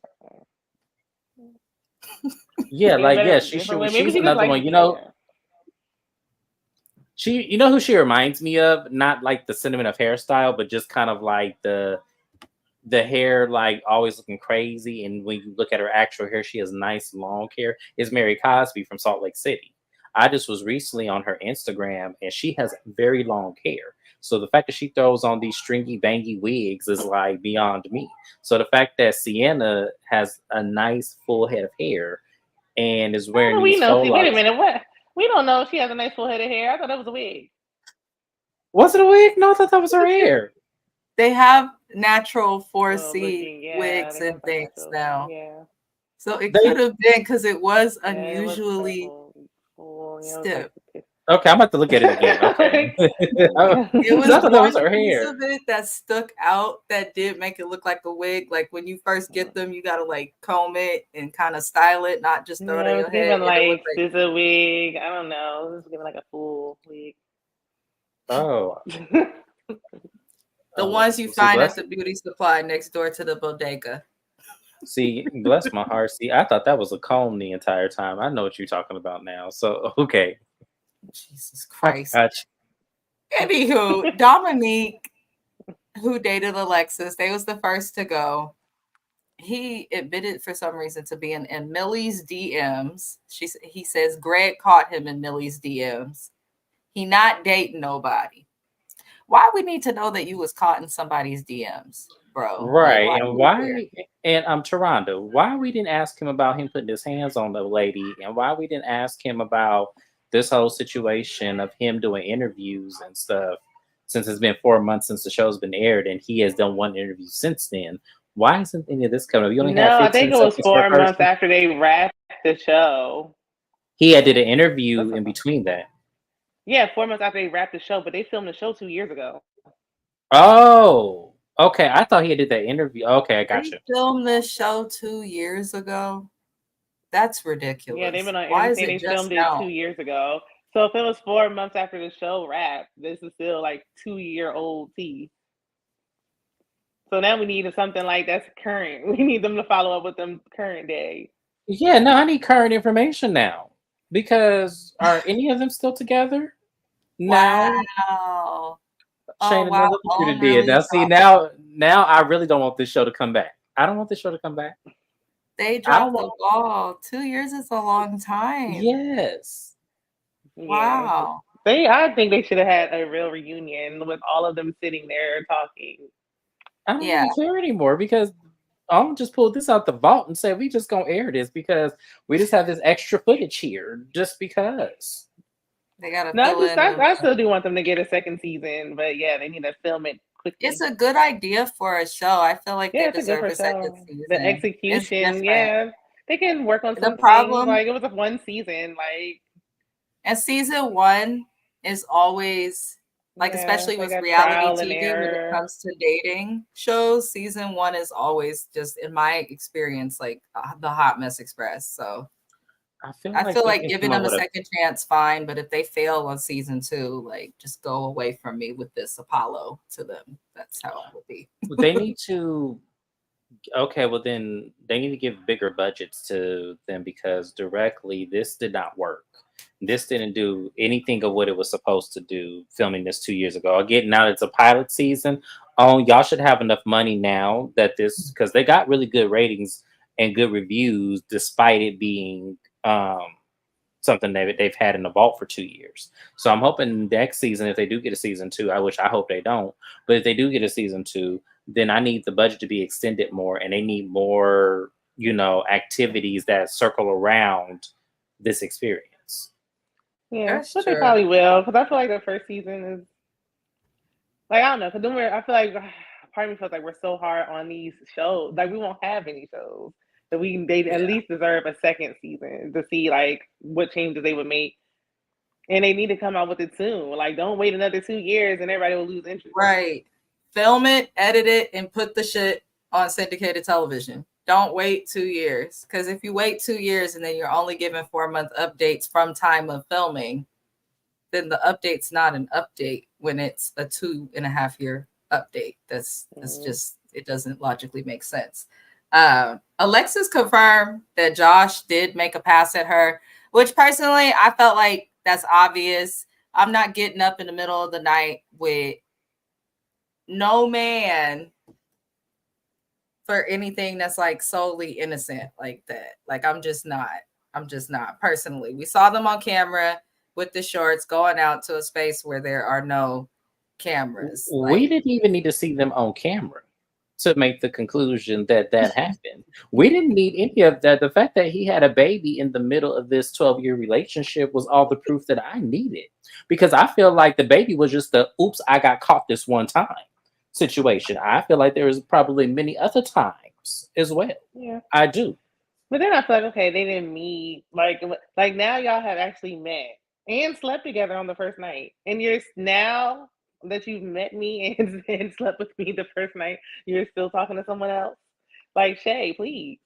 yeah, like she should. She's another one, She, who she reminds me of? Not like the sentiment of hairstyle, but just kind of like the hair, like always looking crazy. And when you look at her actual hair, she has nice long hair. Is Mary Cosby from Salt Lake City? I just was recently on her Instagram, and she has very long hair. So the fact that she throws on these stringy, bangy wigs is like beyond me. So the fact that Sienna has a nice full head of hair and is wearing these faux locks. Wait a minute, what? We don't know if she has a nice full head of hair. I thought that was a wig. Was it a wig? No, I thought that was her hair. They have natural 4C wigs and things now. Yeah. So it could have been because it was unusually stiff. Okay, I'm about to look at it again. Okay. It was her hair of it that stuck out that did make it look like a wig. Like when you first get them, you gotta like comb it and kind of style it, not just throw it in your head. Even like this is a wig. I don't know. This is giving like a full wig. Oh. The ones you find at the beauty supply next door to the bodega. See, bless my heart. See, I thought that was a comb the entire time. I know what you're talking about now. So okay. Jesus Christ. Anywho, Dominique, who dated Alexis, they was the first to go. He admitted for some reason to being in Millie's DMs. He says Greg caught him in Millie's DMs. He not dating nobody. Why we need to know that you was caught in somebody's DMs, bro? Right. Like, and why? And Taronda, why we didn't ask him about him putting his hands on the lady, and why we didn't ask him about this whole situation of him doing interviews and stuff, since it's been 4 months since the show's been aired and he has done one interview since then. Why isn't any of this coming up? You only have 15 I think it was 4 months after they wrapped the show. He did an interview in between that. Yeah, 4 months after they wrapped the show, but they filmed the show 2 years ago. Oh, okay. I thought he did that interview. Okay, I got you. Filmed this show 2 years ago. That's ridiculous. Yeah, they've been on everything. They filmed it 2 years ago. So if it was 4 months after the show wrapped, this is still like 2-year-old tea. So now we need something like that's current. We need them to follow up with them current day. Yeah, no, I need current information now. Because are any of them still together? Wow. Shana, wow. Look what you did. Now see, now I really don't want this show to come back. I don't want this show to come back. They dropped the ball. 2 years is a long time. Yes. Wow. I think they should have had a real reunion with all of them sitting there talking. I don't even care anymore because I'm just pull this out the vault and say we just gonna air this because we just have this extra footage here just because. They gotta. I still do want them to get a second season, but yeah, they need to film it quickly. It's a good idea for a show. I feel like they deserve a second season. The execution, they can work on some things. Like it was a 1 season, like. And season 1 is always like, especially with reality TV when it comes to dating shows. Season 1 is always just, in my experience, like the hot mess express. So. I feel like giving them a second chance, fine. But if they fail on season 2, like just go away from me with this Apollo to them. That's how it will be. They need to. Okay, well then they need to give bigger budgets to them because directly this did not work. This didn't do anything of what it was supposed to do. Filming this 2 years ago. Again, now it's a pilot season. Y'all should have enough money now that this because they got really good ratings and good reviews despite it being. something they've had in the vault for 2 years. So I'm hoping next season, if they do get a season 2, I hope they don't, but if they do get a season 2, then I need the budget to be extended more, and they need more, activities that circle around this experience. Yeah, That's but they true. probably will, because I feel like the first season is like, I don't know, because I feel like part of me feels like we're so hard on these shows, like we won't have any shows that they at least deserve a second season to see like what changes they would make, and they need to come out with it soon. Like, don't wait another 2 years and everybody will lose interest. Right. Film it, edit it, and put the shit on syndicated television. Don't wait 2 years, because if you wait 2 years and then you're only given 4-month updates from time of filming, then the update's not an update when it's a 2.5 year update. That's just, it doesn't logically make sense. Alexis confirmed that Josh did make a pass at her, which personally I felt like that's obvious. I'm not getting up in the middle of the night with no man for anything that's like solely innocent like that. Like, I'm just not personally. We saw them on camera with the shorts going out to a space where there are no cameras. We didn't even need to see them on camera to make the conclusion that happened. We didn't need any of that. The fact that he had a baby in the middle of this 12-year relationship was all the proof that I needed, because I feel like the baby was just the oops, I got caught this one time situation. I feel like there was probably many other times as well. Yeah, I do. But then I feel like, okay, they didn't meet. Like now y'all have actually met and slept together on the first night, and you're now that you've met me and slept with me the first night, you're still talking to someone else. Like, Shay, please.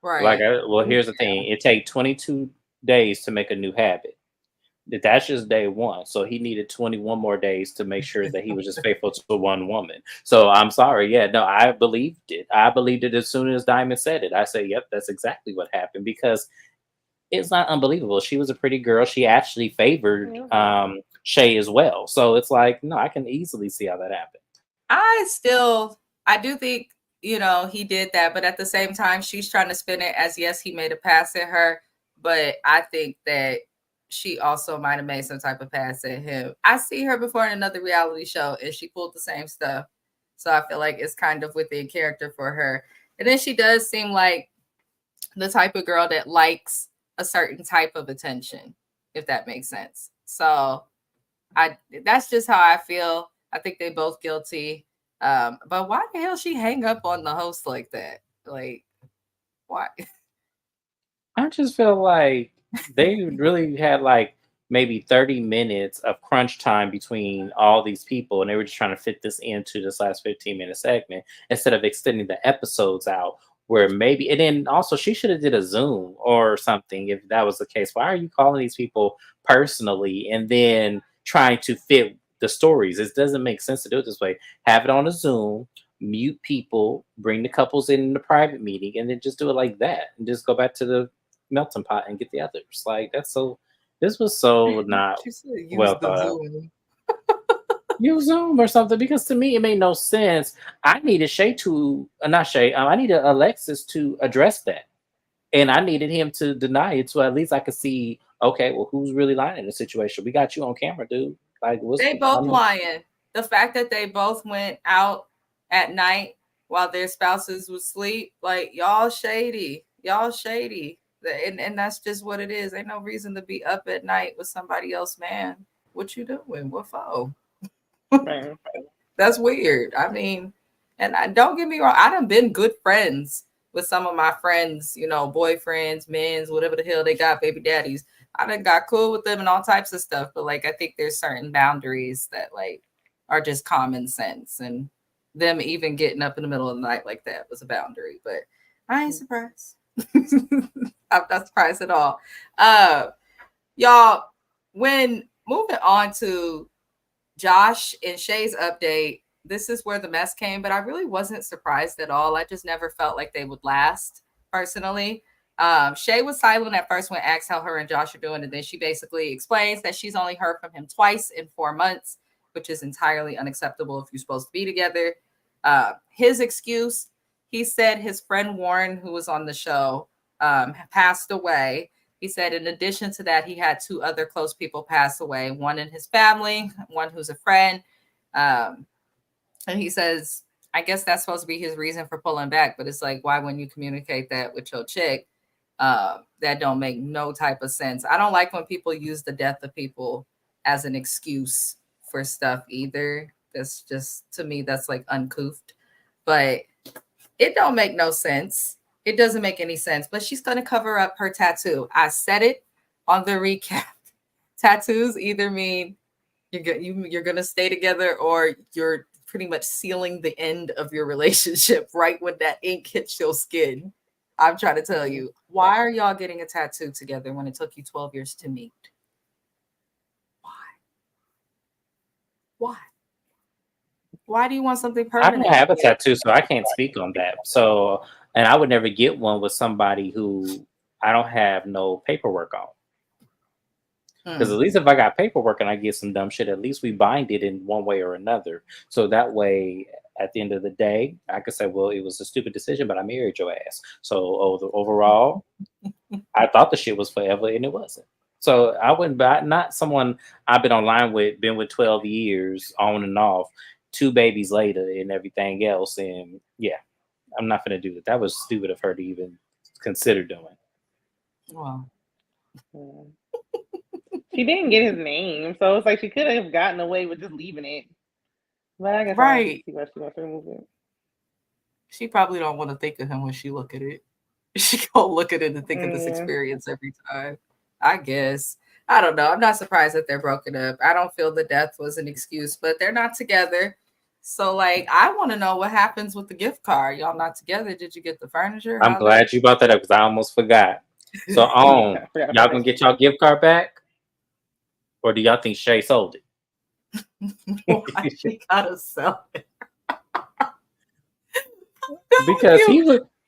Right. Here's the thing. It takes 22 days to make a new habit. That's just day one. So he needed 21 more days to make sure that he was just faithful to one woman. So I'm sorry. Yeah, no, I believed it. I believed it as soon as Diamond said it. I said, yep, that's exactly what happened, because it's not unbelievable. She was a pretty girl. She actually favored Shay as well. So it's like, no, I can easily see how that happened. I do think, he did that, but at the same time, she's trying to spin it as, yes, he made a pass at her, but I think that she also might have made some type of pass at him. I see her before in another reality show, and she pulled the same stuff. So I feel like it's kind of within character for her. And then she does seem like the type of girl that likes a certain type of attention, if that makes sense. So that's just how I feel. I think they both guilty. But why the hell she hang up on the host like that? Like, why? I just feel like they really had like maybe 30 minutes of crunch time between all these people, and they were just trying to fit this into this last 15-minute segment instead of extending the episodes out, where maybe, and then also she should have did a Zoom or something if that was the case. Why are you calling these people personally and then trying to fit the stories? It doesn't make sense to do it this way. Have it on a Zoom, mute people, bring the couples in the private meeting, and then just do it like that, and just go back to the melting pot and get the others. Like, this was so not well thought out. Use Zoom or something, because to me it made no sense. I needed I needed Alexis to address that, and I needed him to deny it, so at least I could see, okay, well, who's really lying in the situation? We got you on camera, dude. Like, they both lying. The fact that they both went out at night while their spouses would sleep, like, y'all shady. And that's just what it is. Ain't no reason to be up at night with somebody else, man. What you doing? What for? That's weird. I mean, and don't get me wrong, I done been good friends with some of my friends, boyfriends, men's, whatever the hell they got, baby daddies. I done got cool with them and all types of stuff. But like, I think there's certain boundaries that like are just common sense, and them even getting up in the middle of the night like that was a boundary. But I ain't surprised. I'm not surprised at all. Y'all, when moving on to Josh and Shay's update, this is where the mess came, but I really wasn't surprised at all. I just never felt like they would last, personally. Shay was silent at first when asked how her and Josh are doing, and then she basically explains that she's only heard from him twice in 4 months, which is entirely unacceptable if you're supposed to be together. His excuse, he said his friend Warren, who was on the show, passed away, He said, in addition to that, he had 2 other close people pass away, one in his family, one who's a friend. And he says, I guess that's supposed to be his reason for pulling back. But it's like, why wouldn't you communicate that with your chick? That don't make no type of sense. I don't like when people use the death of people as an excuse for stuff either. That's just, to me, that's like uncouth. But it don't make no sense. It doesn't make any sense. But she's going to cover up her tattoo. I said it on the recap. Tattoos either mean you're going to stay together, or you're pretty much sealing the end of your relationship right when that ink hits your skin. I'm trying to tell you, why are y'all getting a tattoo together when it took you 12 years to meet? Why? Why do you want something permanent? I don't have a tattoo, so I can't speak on that. So, and I would never get one with somebody who I don't have no paperwork on. Because at least if I got paperwork and I get some dumb shit, at least we bind it in one way or another. So that way, at the end of the day, I could say, well, it was a stupid decision, but I married your ass. So overall, I thought the shit was forever, and it wasn't. So I wouldn't buy, not someone I've been online with, been with 12 years on and off, 2 babies later and everything else. And yeah, I'm not going to do that. That was stupid of her to even consider doing. Wow. She didn't get his name, so it's like she could have gotten away with just leaving it. But I guess right. She wants to remove it. She probably don't want to think of him when she look at it. She gonna look at it and think of this experience every time. I guess. I don't know. I'm not surprised that they're broken up. I don't feel the death was an excuse, but they're not together. So, like, I want to know what happens with the gift card. Y'all not together. Did you get the furniture? I'm glad you brought that up because I almost forgot. So, y'all gonna get y'all gift card back? Or do y'all think Shay sold it? Why she gotta sell it?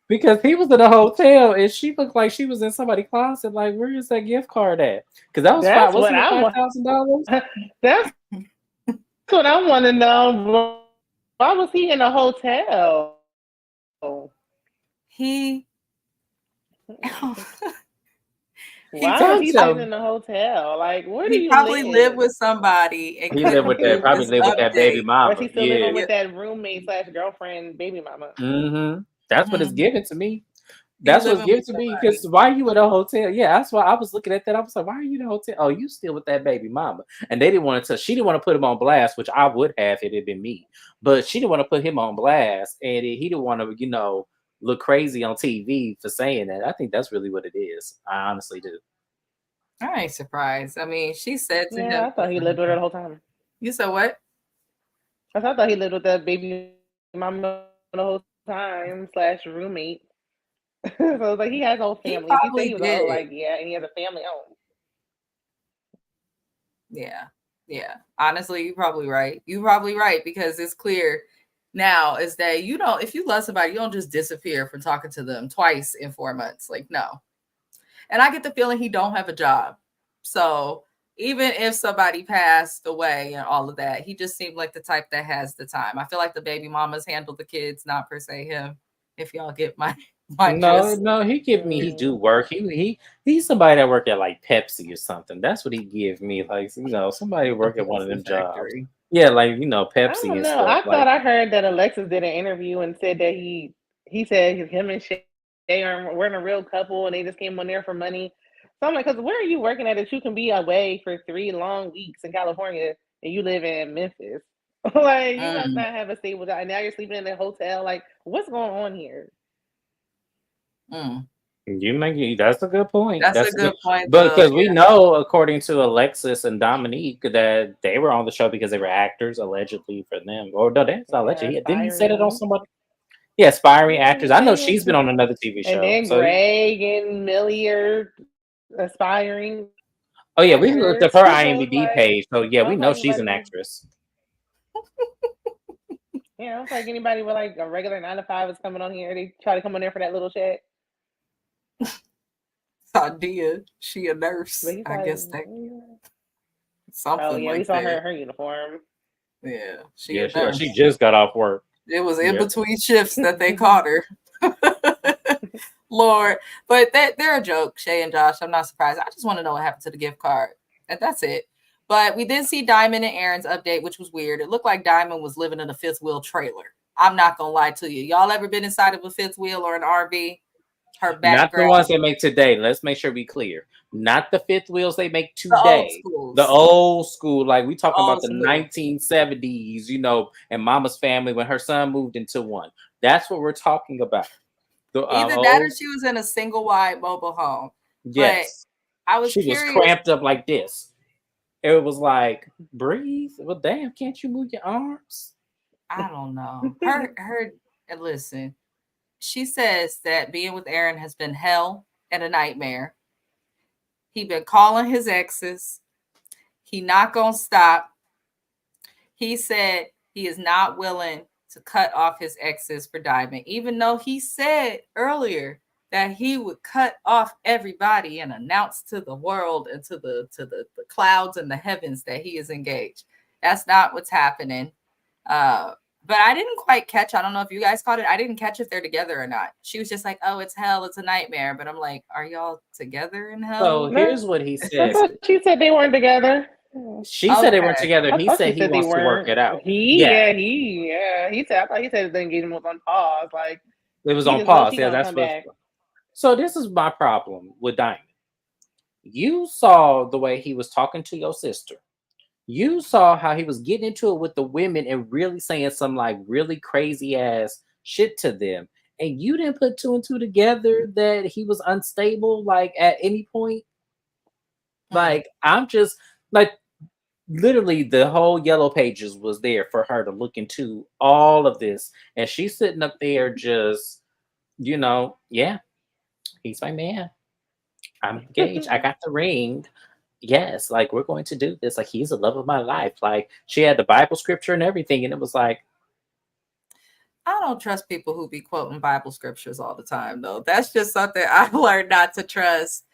Because he was in a hotel and she looked like she was in somebody's closet. Like, where is that gift card at? Because that was $5,000. That's what I want to know. Why was he in a hotel? Why was he in the hotel? Like, where do you probably live with somebody? And he lived with that. Probably lived with that baby mama. Or he still living with that roommate / girlfriend, baby mama. Mm-hmm. That's what it's given to me. That's what's given to me. Because why are you in a hotel? Yeah, that's why I was looking at that. I was like, why are you in a hotel? Oh, you still with that baby mama? And they didn't want to. She didn't want to put him on blast, which I would have if it had been me. But she didn't want to put him on blast, and he didn't want to, look crazy on TV for saying that. I think that's really what it is. I honestly do. I ain't surprised. I mean, she said to him. I thought he lived with her the whole time. You said what? I thought he lived with that baby mama the whole time / roommate. So it's like he has a whole family. He said he was all like, yeah, and he has a family home. Yeah. Honestly, you're probably right. You're probably right, because it's clear now is that if you love somebody, you don't just disappear from talking to them twice in 4 months. Like, no. And I get the feeling he don't have a job. So even if somebody passed away and all of that, he just seemed like the type that has the time. I feel like the baby mamas handle the kids, not per se him. If y'all get my no, he do work. He's somebody that work at like Pepsi or something. That's what he give me. Like, somebody work at one of them jobs. Yeah, like Pepsi and stuff. I thought I heard that Alexis did an interview and said that he said him and Shay weren't a real couple and they just came on there for money. So I'm like, because where are you working at that you can be away for 3 long weeks in California and you live in Memphis? Like, you must not have a stable job. And now you're sleeping in a hotel. Like, what's going on here? That's a good point. That's a good point. But because we know, according to Alexis and Dominique, that they were on the show because they were actors, allegedly, for them. Or no, that's not allegedly. Didn't he say that on somebody? Yeah, aspiring actors. I know she's been on another TV show. And then Greg and Millie are aspiring. Oh yeah, we looked up her IMDb page. So yeah, we know she's an actress. Yeah, it's like anybody with like a regular 9 to 5 is coming on here. They try to come on there for that little chat. Sadia, she a nurse. I guess that something. Oh yeah, we saw her uniform. Yeah, she just got off work. It was in between shifts that they caught her. Lord. But they're a joke, Shay and Josh. I'm not surprised. I just want to know what happened to the gift card. And that's it. But we did see Diamond and Aaron's update, which was weird. It looked like Diamond was living in a fifth wheel trailer. I'm not going to lie to you. Y'all ever been inside of a fifth wheel or an RV? Her background. Not the ones they make today. Let's make sure we clear. Not the fifth wheels they make today. The old school. Like we talking about the 1970s, you know, and Mama's family when her son moved into one. That's what we're talking about. Either that or she was in a single wide mobile home. Yes. But I was she curious. Was cramped up like this. It was like, breathe. Well, damn, can't you move your arms? I don't know. Listen, she says that being with Aaron has been hell and a nightmare. He been calling his exes. He not gonna stop. He said he is not willing to cut off his exes for Diamond, even though he said earlier that he would cut off everybody and announce to the world and to the clouds and the heavens that he is engaged. That's not what's happening. But I didn't quite catch. I don't know if you guys caught it. I didn't catch if they're together or not. She was just like, "Oh, it's hell. It's a nightmare." But I'm like, "Are y'all together in hell?" So here's what he said. She said they weren't together. She said they weren't together. He said he wants to work it out. He said. I thought he said the engagement was on pause. Like it was on pause. Yeah, that's what. So this is my problem with Diamond. You saw the way he was talking to your sister. You saw how he was getting into it with the women and really saying some like really crazy ass shit to them. And you didn't put two and two together that he was unstable like at any point. Like I'm just like literally the whole Yellow Pages was there for her to look into all of this. And she's sitting up there just, you know, yeah, he's my man. I'm engaged. I got the ring. Yes, like we're going to do this. Like he's the love of my life. Like she had the Bible scripture and everything, and it was like, I don't trust people who be quoting Bible scriptures all the time, though. That's just something I've learned not to trust.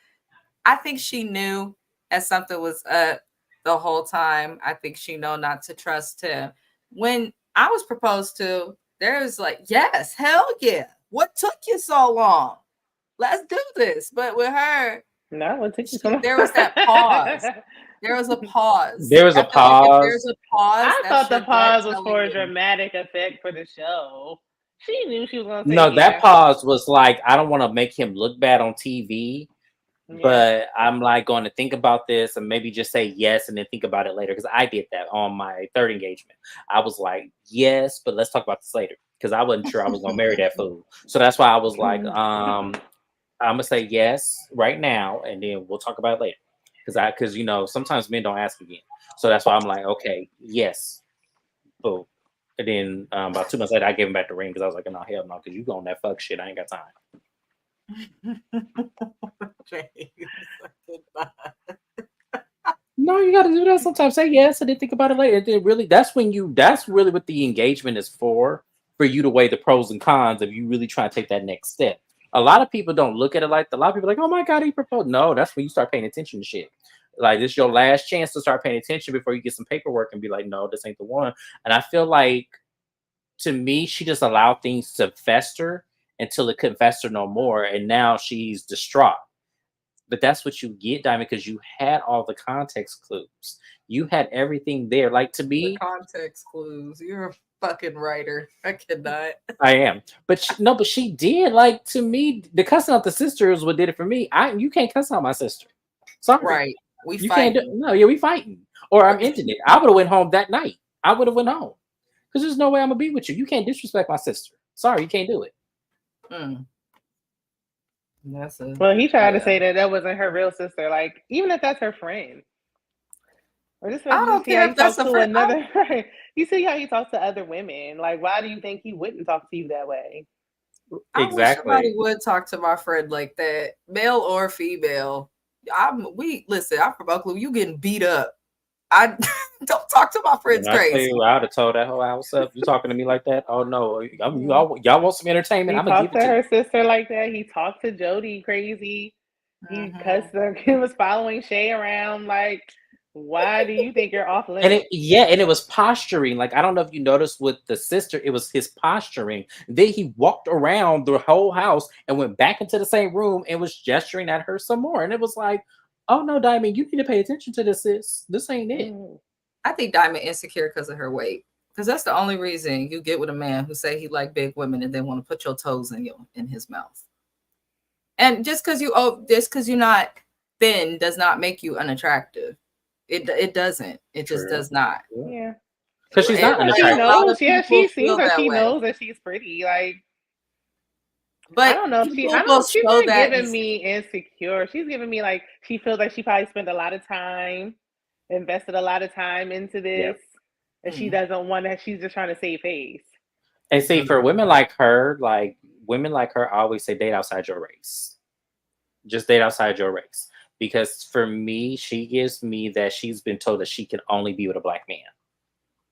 I think she knew that something was up the whole time. I think she know not to trust him. When I was proposed to, there was like, yes, hell yeah. What took you so long? Let's do this. But with her, no, it took you so long. There was that pause. There was a pause. There's a pause. I thought the pause was for a dramatic effect for the show. She knew she was going to say no, that pause was like, I don't want to make him look bad on TV, but I'm like going to think about this and maybe just say yes and then think about it later. Because I did that on my third engagement. I was like, yes, but let's talk about this later. Because I wasn't sure I was going to marry that fool. So that's why I was like, I'm gonna say yes right now, and then we'll talk about it later. Because you know sometimes men don't ask again, so that's why I'm like, okay, yes, boom. And then about 2 months later, I gave him back the ring because I was like, no, hell no, because you go on that fuck shit. I ain't got time. No, you gotta do that sometimes. Say yes, and then think about it later. And then really, that's really what the engagement is for you to weigh the pros and cons if you really try to take that next step. A lot of people don't look at it like a lot of people are like, oh my God, he proposed. No, that's when you start paying attention to shit. Like this is your last chance to start paying attention before you get some paperwork and be like, no, this ain't the one. And I feel like to me, she just allowed things to fester until it couldn't fester no more. And now she's distraught. But that's what you get, Diamond, because you had all the context clues. You had everything there. Like to me, the context clues. You're a fucking writer. I cannot. I am, but she did. Like to me, the cussing out the sister is what did it for me. You can't cuss out my sister. Sorry, right? We fighting, or I'm ending it. I would have went home that night. I would have went home because there's no way I'm gonna be with you. You can't disrespect my sister. Sorry, you can't do it. Well, he tried to say that wasn't her real sister. Like even if that's her friend. Or just I don't care if that's a friend. You see how he talks to other women. Like, why do you think he wouldn't talk to you that way? Exactly. I wish somebody would talk to my friend like that, male or female. I'm from Oakland. You getting beat up. I don't talk to my friends crazy. I would have told that whole house up. You talking to me like that? Oh no, y'all want some entertainment? I'm gonna give it to her sister like that. He talked to Jody crazy. He cussed her. He was following Shay around like. Why do you think you're off And limits? and it was posturing. Like, I don't know if you noticed with the sister, it was his posturing. Then he walked around the whole house and went back into the same room and was gesturing at her some more. And it was like, oh no, Diamond, you need to pay attention to this, sis. This ain't it. I think Diamond insecure because of her weight. Because that's the only reason you get with a man who say he like big women and then want to put your toes in his mouth. And just because you're not thin does not make you unattractive. It doesn't. It just does not. Yeah. Because she's not unattractive. She knows. Yeah, she seems like she knows that she's pretty. Like, but I don't know if she's not giving me insecure. She's giving me like she feels like she probably spent a lot of time, invested a lot of time into this, and she doesn't want that. She's just trying to save face. And see, for women like her always say date outside your race. Just date outside your race. Because for me, she gives me that she's been told that she can only be with a black man.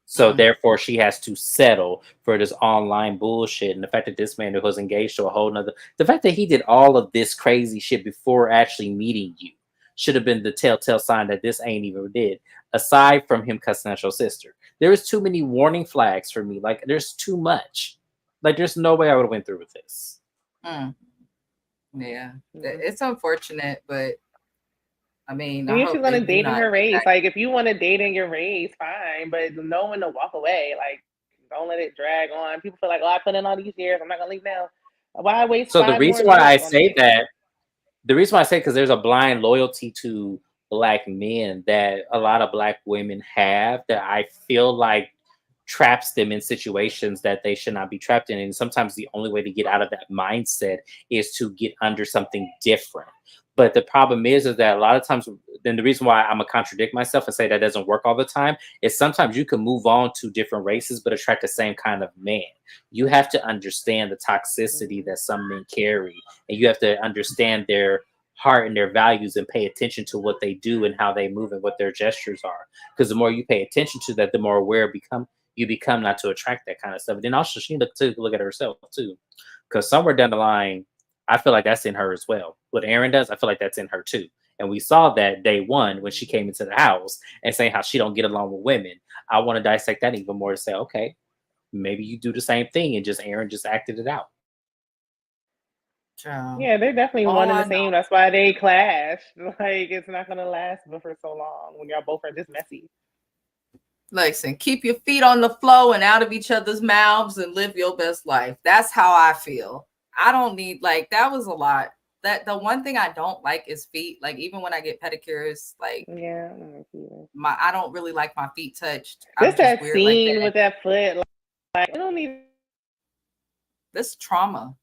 So therefore, she has to settle for this online bullshit. And the fact that this man was engaged to a whole nother, the fact that he did all of this crazy shit before actually meeting you should have been the telltale sign that this ain't even did. Aside from him cussing at your sister, there is too many warning flags for me. Like, there's too much. Like, there's no way I would have went through with this. Yeah, it's unfortunate, but I mean, if she's gonna date in her race, like if you want to date in your race, fine, but know when to walk away. Like, don't let it drag on. People feel like, oh, I put in all these years, I'm not gonna leave now. Why waste? So the reason why I say that, because there's a blind loyalty to black men that a lot of black women have that I feel like traps them in situations that they should not be trapped in. And sometimes the only way to get out of that mindset is to get under something different. But the problem is that a lot of times, then the reason why I'm gonna contradict myself and say that doesn't work all the time is sometimes you can move on to different races, but attract the same kind of man. You have to understand the toxicity that some men carry, and you have to understand their heart and their values and pay attention to what they do and how they move and what their gestures are. Because the more you pay attention to that, the more aware you become not to attract that kind of stuff. And then also she needs to look at herself too, because somewhere down the line, I feel like that's in her as well. What Erin does, I feel like that's in her too. And we saw that day one when she came into the house and saying how she don't get along with women. I want to dissect that even more to say, okay, maybe you do the same thing and just Erin just acted it out. Yeah, they're definitely one and the same. That's why they clash. Like, it's not gonna last for so long when y'all both are just messy. Listen, keep your feet on the floor and out of each other's mouths and live your best life. That's how I feel. I don't need, like, that was a lot. That the one thing I don't like is feet. Like, even when I get pedicures, like, I don't really like my feet touched. Just that scene with that foot, like, I don't need this trauma.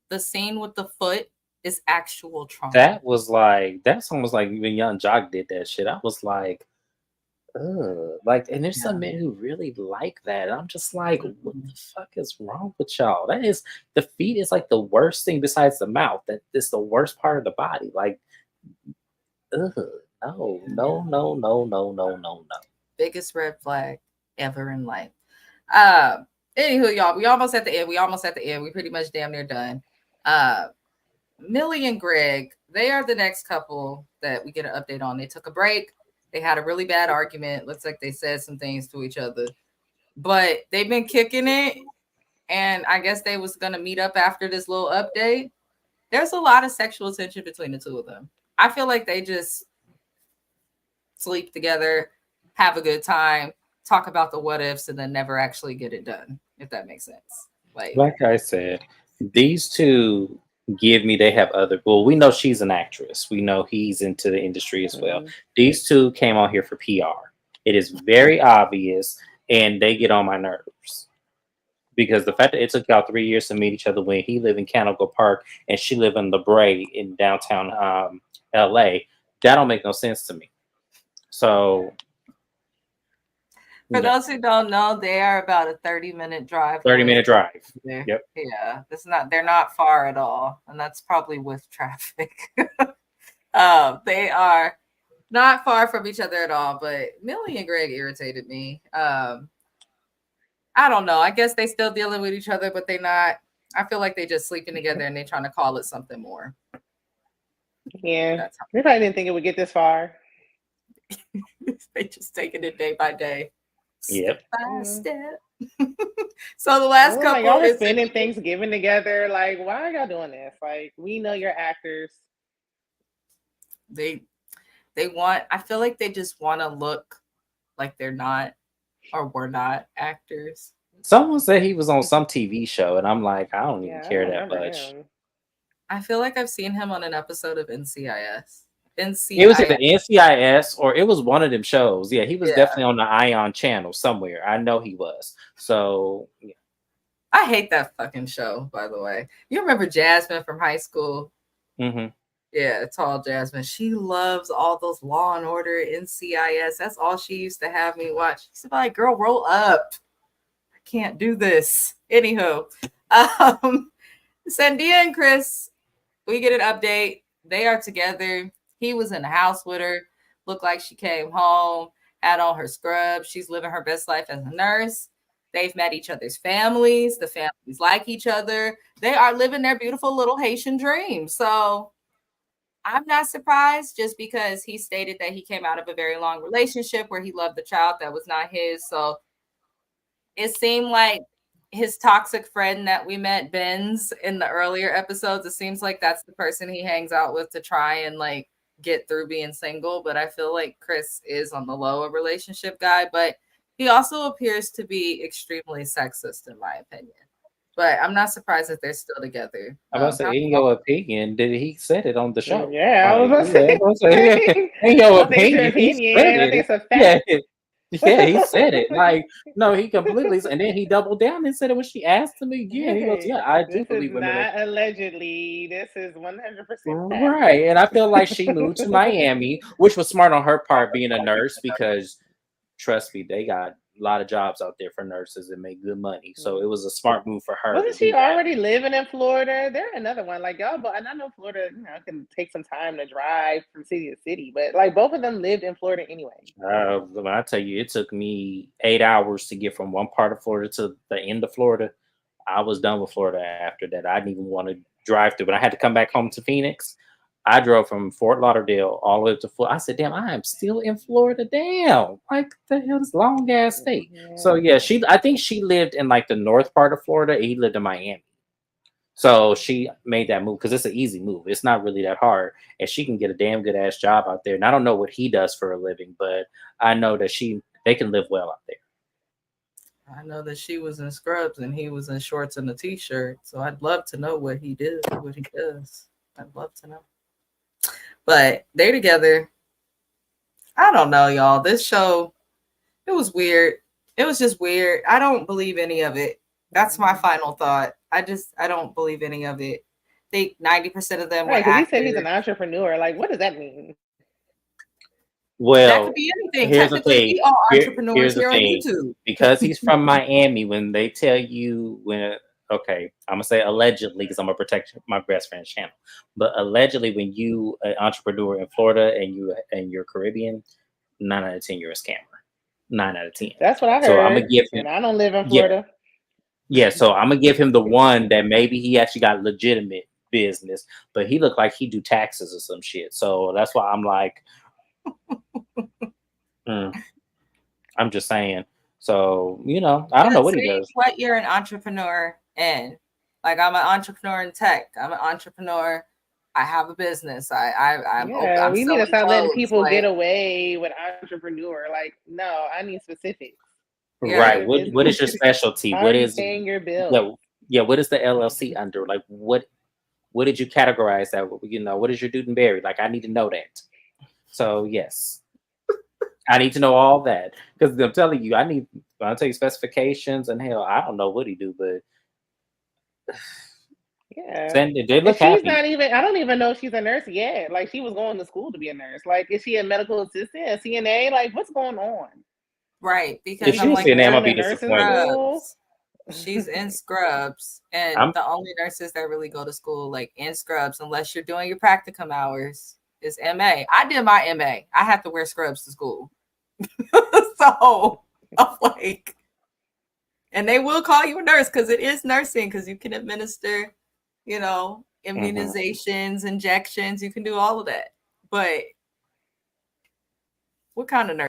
The scene with the foot is actual trauma. That's almost like when Young Jock did that shit. I was like, like, and there's some men who really like that. I'm just like, what the fuck is wrong with y'all? The feet is like the worst thing besides the mouth. That is the worst part of the body. Like, no. Biggest red flag ever in life. Anywho, y'all, we almost at the end. We pretty much damn near done. Millie and Greg, they are the next couple that we get an update on. They took a break. They had a really bad argument. Looks like they said some things to each other, but they've been kicking it. And I guess they was going to meet up after this little update. There's a lot of sexual tension between the two of them. I feel like they just sleep together, have a good time, talk about the what ifs, and then never actually get it done, if that makes sense. Like I said, these two they have other, well, we know she's an actress. We know he's into the industry as well. These two came on here for PR. It is very obvious, and they get on my nerves. Because the fact that it took y'all 3 years to meet each other when he lived in Canoga Park and she lived in La Brea in downtown LA, that don't make no sense to me. So for those who don't know, they are about a 30-minute drive. 30-minute drive. Yep. Yeah, they're not far at all, and that's probably with traffic. They are not far from each other at all. But Millie and Greg irritated me. I don't know. I guess they still dealing with each other, but they not. I feel like they just sleeping together and they trying to call it something more. Yeah, we probably didn't think it would get this far. They just taking it day by day. Yep. Step by step. So the last couple y'all are is spending Thanksgiving together. Like, why are y'all doing this? Like, we know you're actors. They want, I feel like they just want to look like they're not or were not actors. Someone said he was on some TV show, and I'm like, I don't even care I that much. him. I feel like I've seen him on an episode of NCIS. It was either NCIS or it was one of them shows. Yeah, he was Yeah. definitely on the Ion channel somewhere. I know he was. So yeah. I hate that fucking show, by the way. You remember Jasmine from high school? Mm-hmm. Yeah, tall Jasmine. She loves all those Law and Order, NCIS. That's all she used to have me watch. She's like, girl, roll up. I can't do this. Anywho, Sandia and Chris, we get an update. They are together. He was in the house with her. Looked like she came home, had on her scrubs. She's living her best life as a nurse. They've met each other's families. The families like each other. They are living their beautiful little Haitian dream. So I'm not surprised, just because he stated that he came out of a very long relationship where he loved the child that was not his. So it seemed like his toxic friend that we met, Benz, in the earlier episodes, it seems like that's the person he hangs out with to try and like get through being single. But I feel like Chris is on the lower relationship guy, but he also appears to be extremely sexist, in my opinion. But I'm not surprised that they're still together. I'm about to say, in your opinion, did he said it on the show? Yeah, like, I was about to say, in your opinion, he said I think it's a fact. Yeah, he said it. Like, no, he completely, and then he doubled down and said it when she asked him again. He goes, "Yeah, I do believe women." This is not allegedly. This is 100% right. And I feel like she moved to Miami, which was smart on her part, being a nurse, because trust me, they got a lot of jobs out there for nurses and make good money. So it was a smart move for her. Wasn't she already living in Florida? They're another one. Like y'all, and I know Florida, can take some time to drive from city to city, but like both of them lived in Florida anyway. When I tell you, it took me 8 hours to get from one part of Florida to the end of Florida. I was done with Florida after that. I didn't even want to drive through, but I had to come back home to Phoenix. I drove from Fort Lauderdale all the way up to Florida. I said, damn, I am still in Florida. Damn. Like, the hell, this long ass state. Yeah. So yeah, I think she lived in like the north part of Florida. He lived in Miami. So she made that move because it's an easy move. It's not really that hard. And she can get a damn good ass job out there. And I don't know what he does for a living, but I know that they can live well out there. I know that she was in scrubs and he was in shorts and a t-shirt. So I'd love to know what he does. I'd love to know. But they're together. I don't know, y'all. This show, it was weird. It was just weird. I don't believe any of it. That's my final thought. I don't believe any of it. I think 90% of them were actors. He said he's an entrepreneur. Like, what does that mean? Well, that could be anything. Here's the thing. We are entrepreneurs here's the here thing. on YouTube. Because he's from Miami, when they tell you okay, I'm gonna say allegedly because I'm gonna protect my best friend's channel. But allegedly, when you an entrepreneur in Florida and you're Caribbean, 9 out of 10 you're a scammer. 9 out of 10. That's what I heard. So I'm gonna give him. And I don't live in Florida. Yeah, so I'm gonna give him the one that maybe he actually got legitimate business, but he looked like he do taxes or some shit. So that's why I'm like, I'm just saying. So, I don't know what he does. What you're an entrepreneur in. Like, I'm an entrepreneur in tech. I'm an entrepreneur. I have a business. I'm we need to stop letting people get away with entrepreneur. Like, no, I need specifics. Right. What is your specialty? What is paying your bill? Yeah. What is the LLC under? Like, what did you categorize that? What is your Dudenberry? Like, I need to know that. So yes. I need to know all that because I'm telling you, I'll tell you specifications and hell, I don't know what he do, but yeah, they look happy. She's not even. I don't even know if she's a nurse yet. Like she was going to school to be a nurse. Like, is she a medical assistant, a CNA? Like, what's going on? Right, because if she's CNA, I'm gonna be disappointed. She's in scrubs, and the only nurses that really go to school like in scrubs, unless you're doing your practicum hours, is MA. I did my MA. I had to wear scrubs to school. So I'm like, and they will call you a nurse because it is nursing, because you can administer, immunizations, injections, you can do all of that. But what kind of nurse?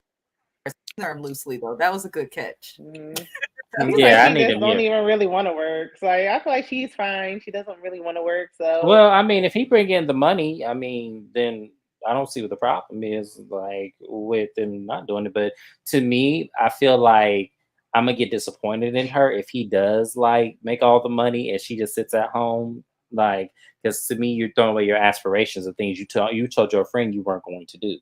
term loosely though. That was a good catch. Yeah, I need him. Don't even really want to work. So I feel like she's fine. She doesn't really want to work. So well, I mean, if he bring in the money, I mean, then I don't see what the problem is, like with them not doing it. But to me, I feel like I'm gonna get disappointed in her if he does like make all the money and she just sits at home. Like, because to me, you're throwing away your aspirations and things you told your friend you weren't going to do.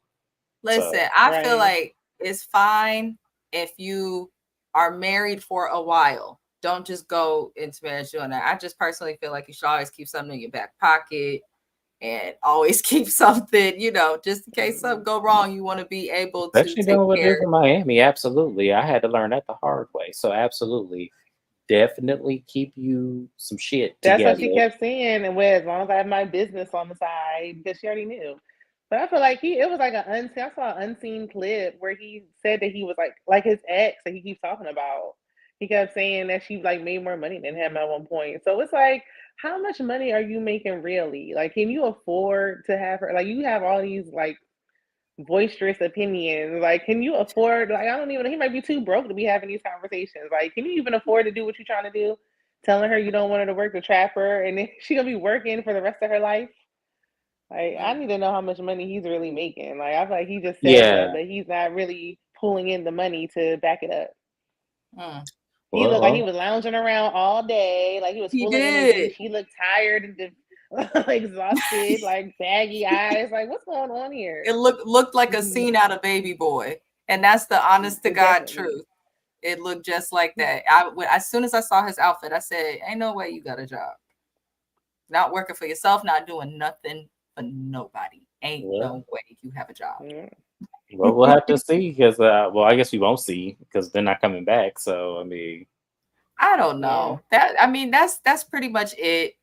Listen, I feel like it's fine if you are married for a while. Don't just go into marriage doing that. I just personally feel like you should always keep something in your back pocket and always keep something, just in case something go wrong, you want to be able to especially take doing what it is care. in Miami. Absolutely, I had to learn that the hard way. So absolutely, definitely keep you some shit that's together. what she kept saying. And as long as I have my business on the side, because she already knew. But I feel like it was like I saw an unseen clip where he said that he was like his ex that he keeps talking about. He kept saying that she like made more money than him at one point. So it's like, how much money are you making really? Like, can you afford to have her? Like, you have all these like boisterous opinions. Like, can you afford? Like, I don't even. He might be too broke to be having these conversations. Like, can you even afford to do what you're trying to do? Telling her you don't want her to work to trap her, and then she gonna be working for the rest of her life. Like, I need to know how much money he's really making. Like, I feel like he just says stuff, but he's not really pulling in the money to back it up. He looked like he was lounging around all day, like he was full of energy. She looked tired and exhausted, like baggy eyes. Like, what's going on here? It looked like a scene out of Baby Boy, and that's the honest to God truth. It looked just like that. As soon as I saw his outfit, I said, "Ain't no way you got a job. Not working for yourself, not doing nothing for nobody. Ain't no way you have a job." Well, we'll have to see because, I guess we won't see because they're not coming back. So, I mean, I don't know. That's pretty much it.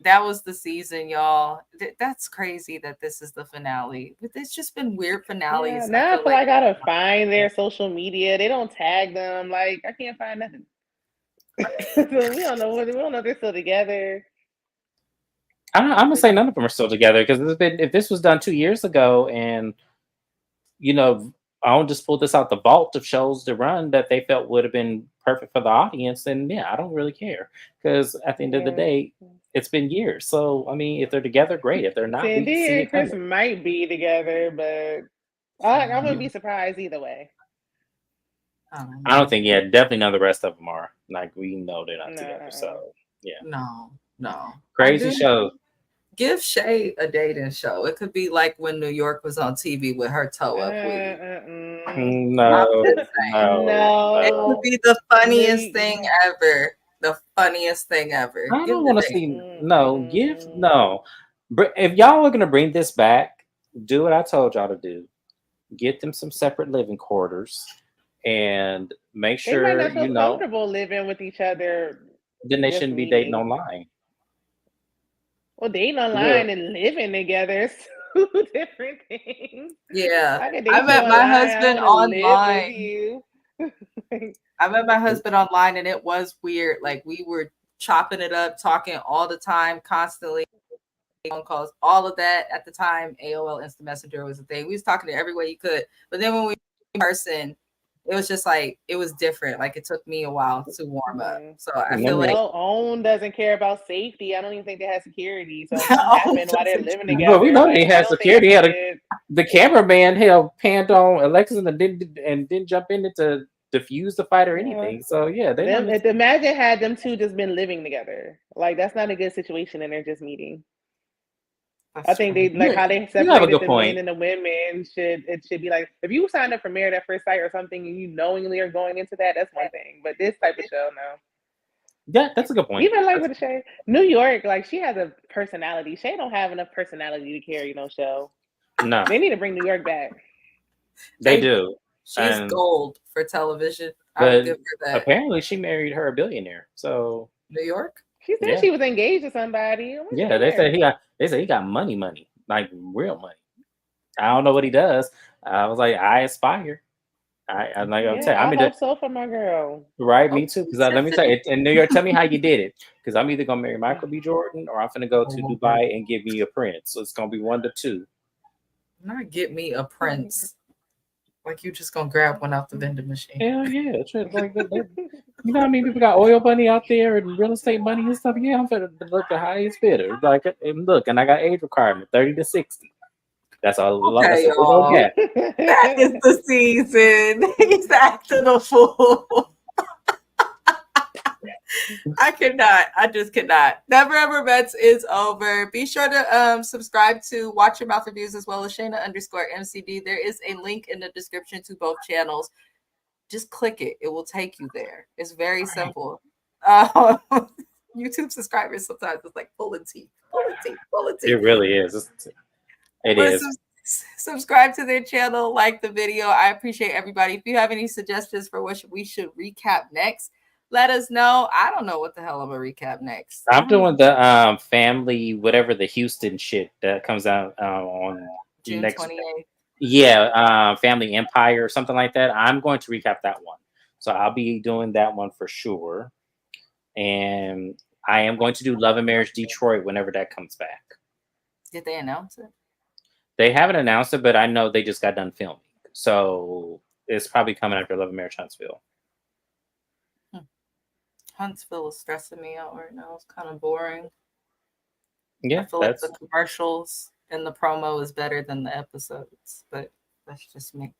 That was the season, y'all. That's crazy that this is the finale. But it's just been weird finales. Yeah, now I feel like I gotta find their social media. They don't tag them. Like, I can't find nothing. So we don't know if they're still together. I'm gonna say none of them are still together because if this was done 2 years ago, and I'll just pull this out the vault of shows to run that they felt would have been perfect for the audience, then yeah, I don't really care because at the end of the day, it's been years. So I mean, if they're together, great. If they're not, Sandy and Chris might be together, but I wouldn't be surprised either way. I don't think. Yeah, definitely none of the rest of them are. Like, we know they're not together. So yeah, no, crazy show. Give Shay a dating show. It could be like when New York was on TV with her toe up. No. It could be the funniest thing ever. The funniest thing ever. I don't want to see. No. If y'all are gonna bring this back, do what I told y'all to do. Get them some separate living quarters, and make sure they might not feel comfortable living with each other. Then they shouldn't be dating online. Well, dating online and living together is two different things. Yeah, I met my husband online. I met my husband online, and it was weird. Like, we were chopping it up, talking all the time, constantly, phone calls, all of that. At the time, AOL Instant Messenger was a thing. We was talking to every way you could. But then when we in person, it was just like, it was different. Like, it took me a while to warm up. So I feel like OWN doesn't care about safety. I don't even think they have security. So what happened while they're living together? Well, we know they had security. The cameraman panned on Alexis and didn't jump in it to defuse the fight or anything. So yeah, imagine had them two just been living together. Like, that's not a good situation, and they're just meeting. I think they how they separated the men and the women it should be like, if you signed up for Married at First Sight or something and you knowingly are going into that's one thing. But this type of show, no. Yeah, that's a good point. Even like with Shay, New York, like, she has a personality. Shay don't have enough personality to carry no show. No, they need to bring New York back. They do. She's gold for television. But apparently, she married a billionaire. So New York. She said she was engaged to somebody. Yeah, they said he got money, like real money. I don't know what he does. I was like, I aspire. I'm like, I hope so for my girl. Right, me too. Because let me tell you, in New York, tell me how you did it. Because I'm either gonna marry Michael B. Jordan or I'm gonna go to Dubai and get me a prince. So it's gonna be one to two. Not get me a prince. Like you just gonna grab one off the vending machine. Hell yeah. It's just like you know how many people got oil money out there and real estate money and stuff? Yeah, I'm finna look the highest bidder. Like, and look, and I got age requirement 30 to 60. That's all. Okay, That's a y'all. little gap. That is the season. He's acting a fool. I cannot. I just cannot. Never Ever Bets is over. Be sure to subscribe to Watch Your Mouth Reviews as well as Shana_MCD. There is a link in the description to both channels. Just click it. It will take you there. It's very simple. YouTube subscribers sometimes it's like pulling teeth. It really is. It is. Subscribe to their channel, like the video. I appreciate everybody. If you have any suggestions for what we should recap next, let us know. I don't know what the hell I'm gonna recap next. I'm doing the family, whatever the Houston shit that comes out on June 28th. Yeah, Family Empire or something like that. I'm going to recap that one. So I'll be doing that one for sure. And I am going to do Love and Marriage Detroit whenever that comes back. Did they announce it? They haven't announced it, but I know they just got done filming. So it's probably coming after Love and Marriage Huntsville. Huntsville is stressing me out right now. It's kind of boring. Yeah, I feel like the commercials and the promo is better than the episodes, but that's just me.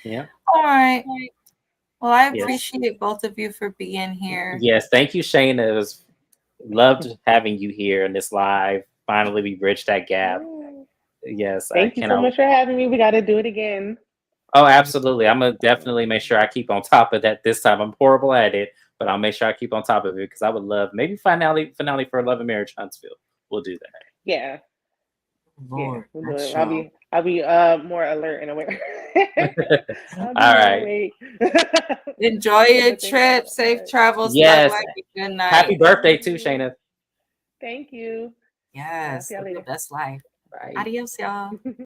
Yeah. All right. Well, I appreciate both of you for being here. Yes, thank you, Shana. It was loved having you here in this live. Finally, we bridged that gap. Yes, thank you so much for having me. We got to do it again. Oh, absolutely. I'm gonna definitely make sure I keep on top of that this time. I'm horrible at it, but I'll make sure I keep on top of it because I would love maybe finale for Love and Marriage Huntsville. We'll do that. Yeah. Lord, yeah, I'll be more alert and aware. All right. Enjoy your trip. Safe travels. Yes. Good night. Happy birthday too, Shana. Thank you. Yes. Live the best life. Bye. Adios, y'all.